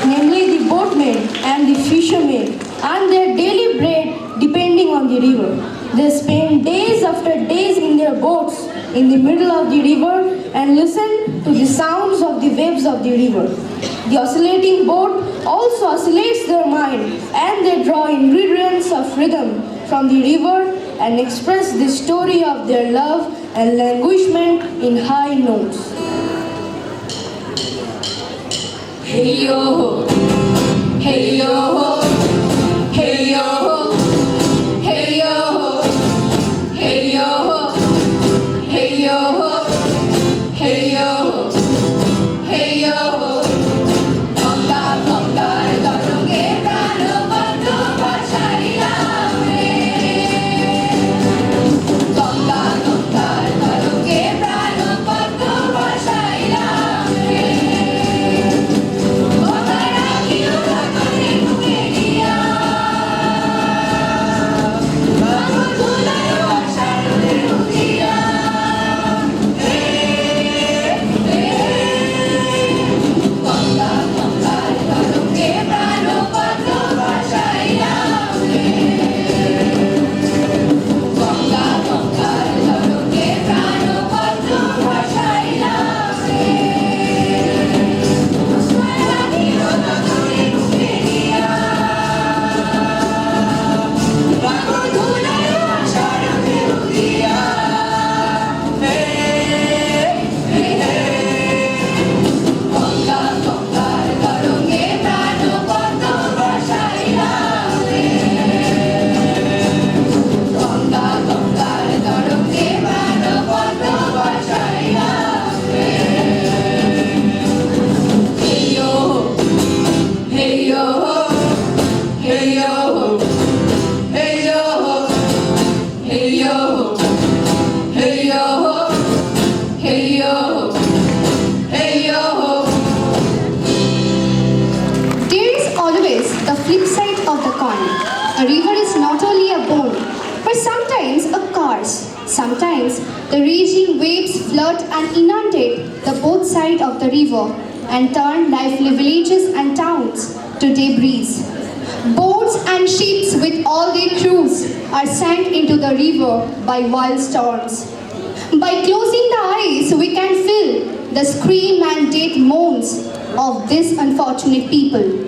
namely the boatmen and the fishermen, and their daily bread depending on the river. They spend days after days in their boats in the middle of the river and listen to the sounds of the waves of the river. The oscillating boat also oscillates their mind, and they draw ingredients of rhythm from the river and express the story of their love and languishment in high notes. Hey yo, hey yo, hey yo, hey yo, hey yo, hey yo, hey yo, hey yo. Sometimes the raging waves flood and inundate the both sides of the river and turn lively villages and towns to debris. Boats and ships with all their crews are sank into the river by wild storms. By closing the eyes, we can feel the scream and death moans of these unfortunate people.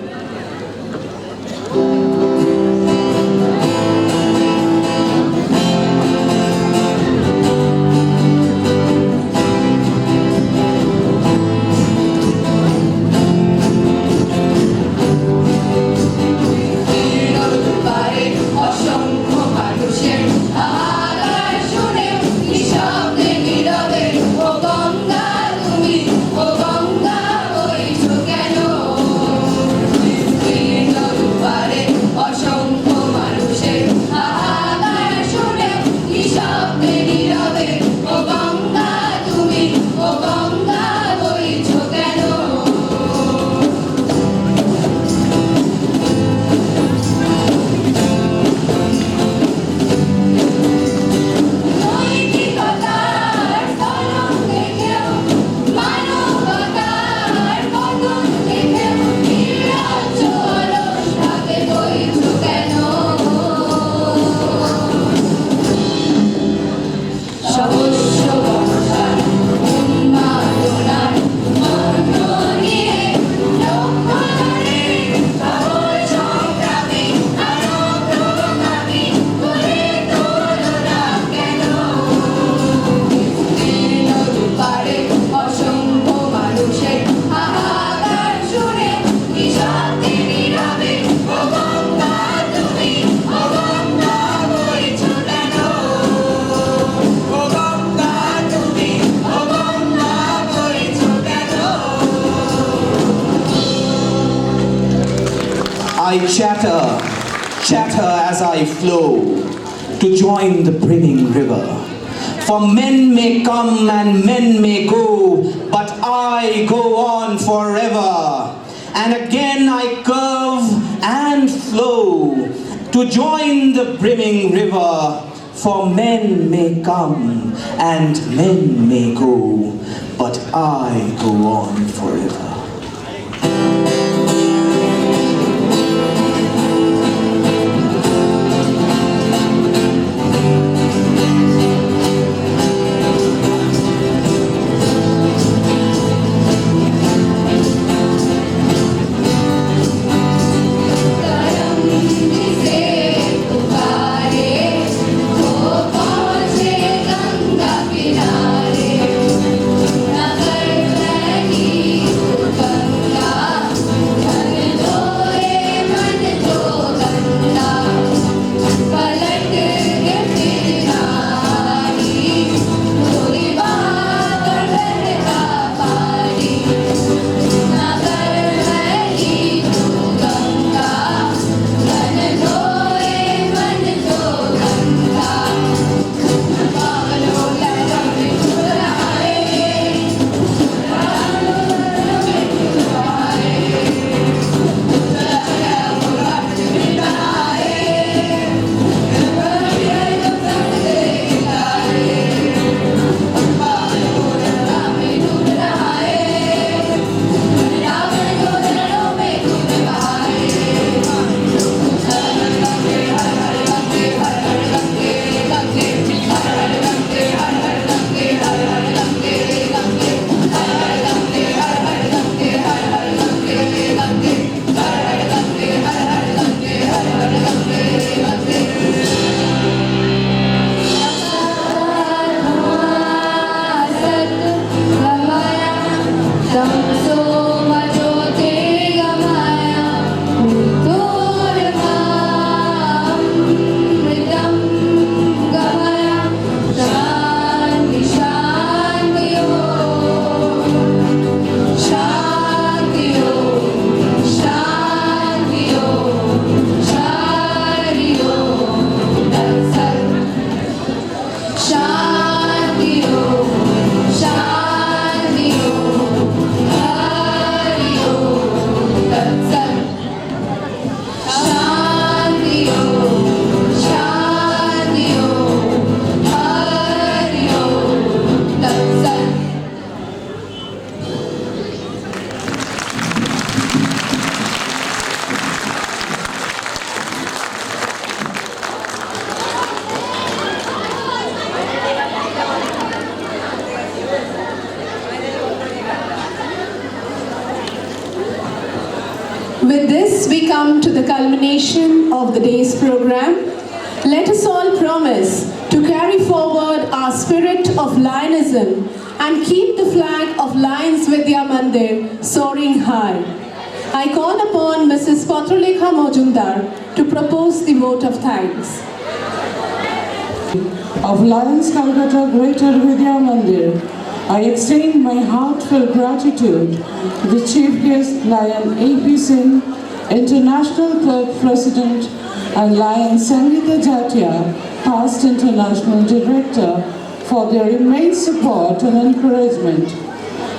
I chatter as I flow to join the brimming river. For men may come and men may go, but I go on forever. And again I curve and flow to join the brimming river. For men may come and men may go, but I go on forever. With this, we come to the culmination of the day's program. Let us all promise to carry forward our spirit of Lionism and keep the flag of Lions Vidya Mandir soaring high. I call upon Mrs. Patrulekha Mojumdar to propose the vote of thanks. Of Lions Calcutta Greater Vidya Mandir, I extend my heartfelt gratitude to the Chief Guest Lion A.P. Singh, International Club President, and Lion Sangeeta Jatia, past International Director, for their immense support and encouragement.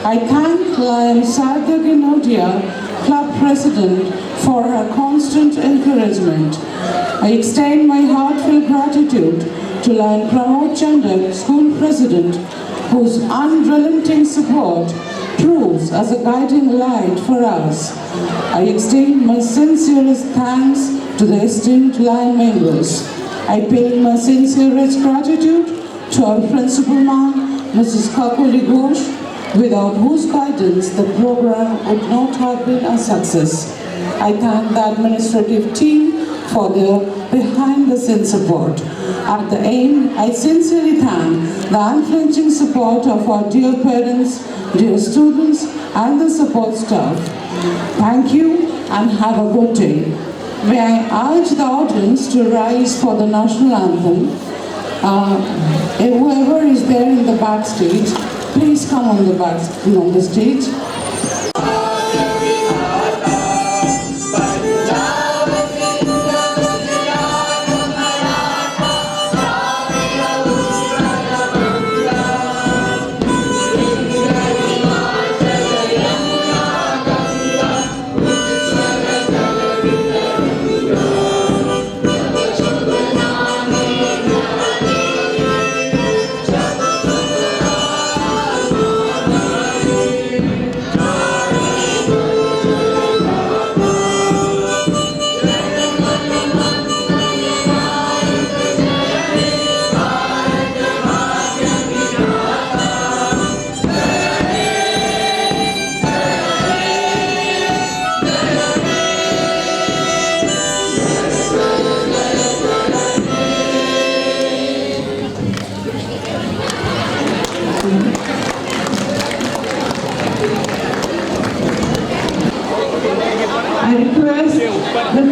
I thank Lion Sarda Ginodia, Club President, for her constant encouragement. I extend my heartfelt gratitude to Lion Pramod Chandak, School President, whose unrelenting support proves as a guiding light for us. I extend my sincerest thanks to the esteemed Lion members. I pay my sincerest gratitude to our Principal Ma'am, Mrs. Kakuli Ghosh, without whose guidance the program would not have been a success. I thank the administrative team for their behind-the-scenes support. At the end, I sincerely thank the unflinching support of our dear parents, dear students, and the support staff. Thank you and have a good day. May I urge the audience to rise for the national anthem. Whoever is there in the backstage, please come on the stage. I request the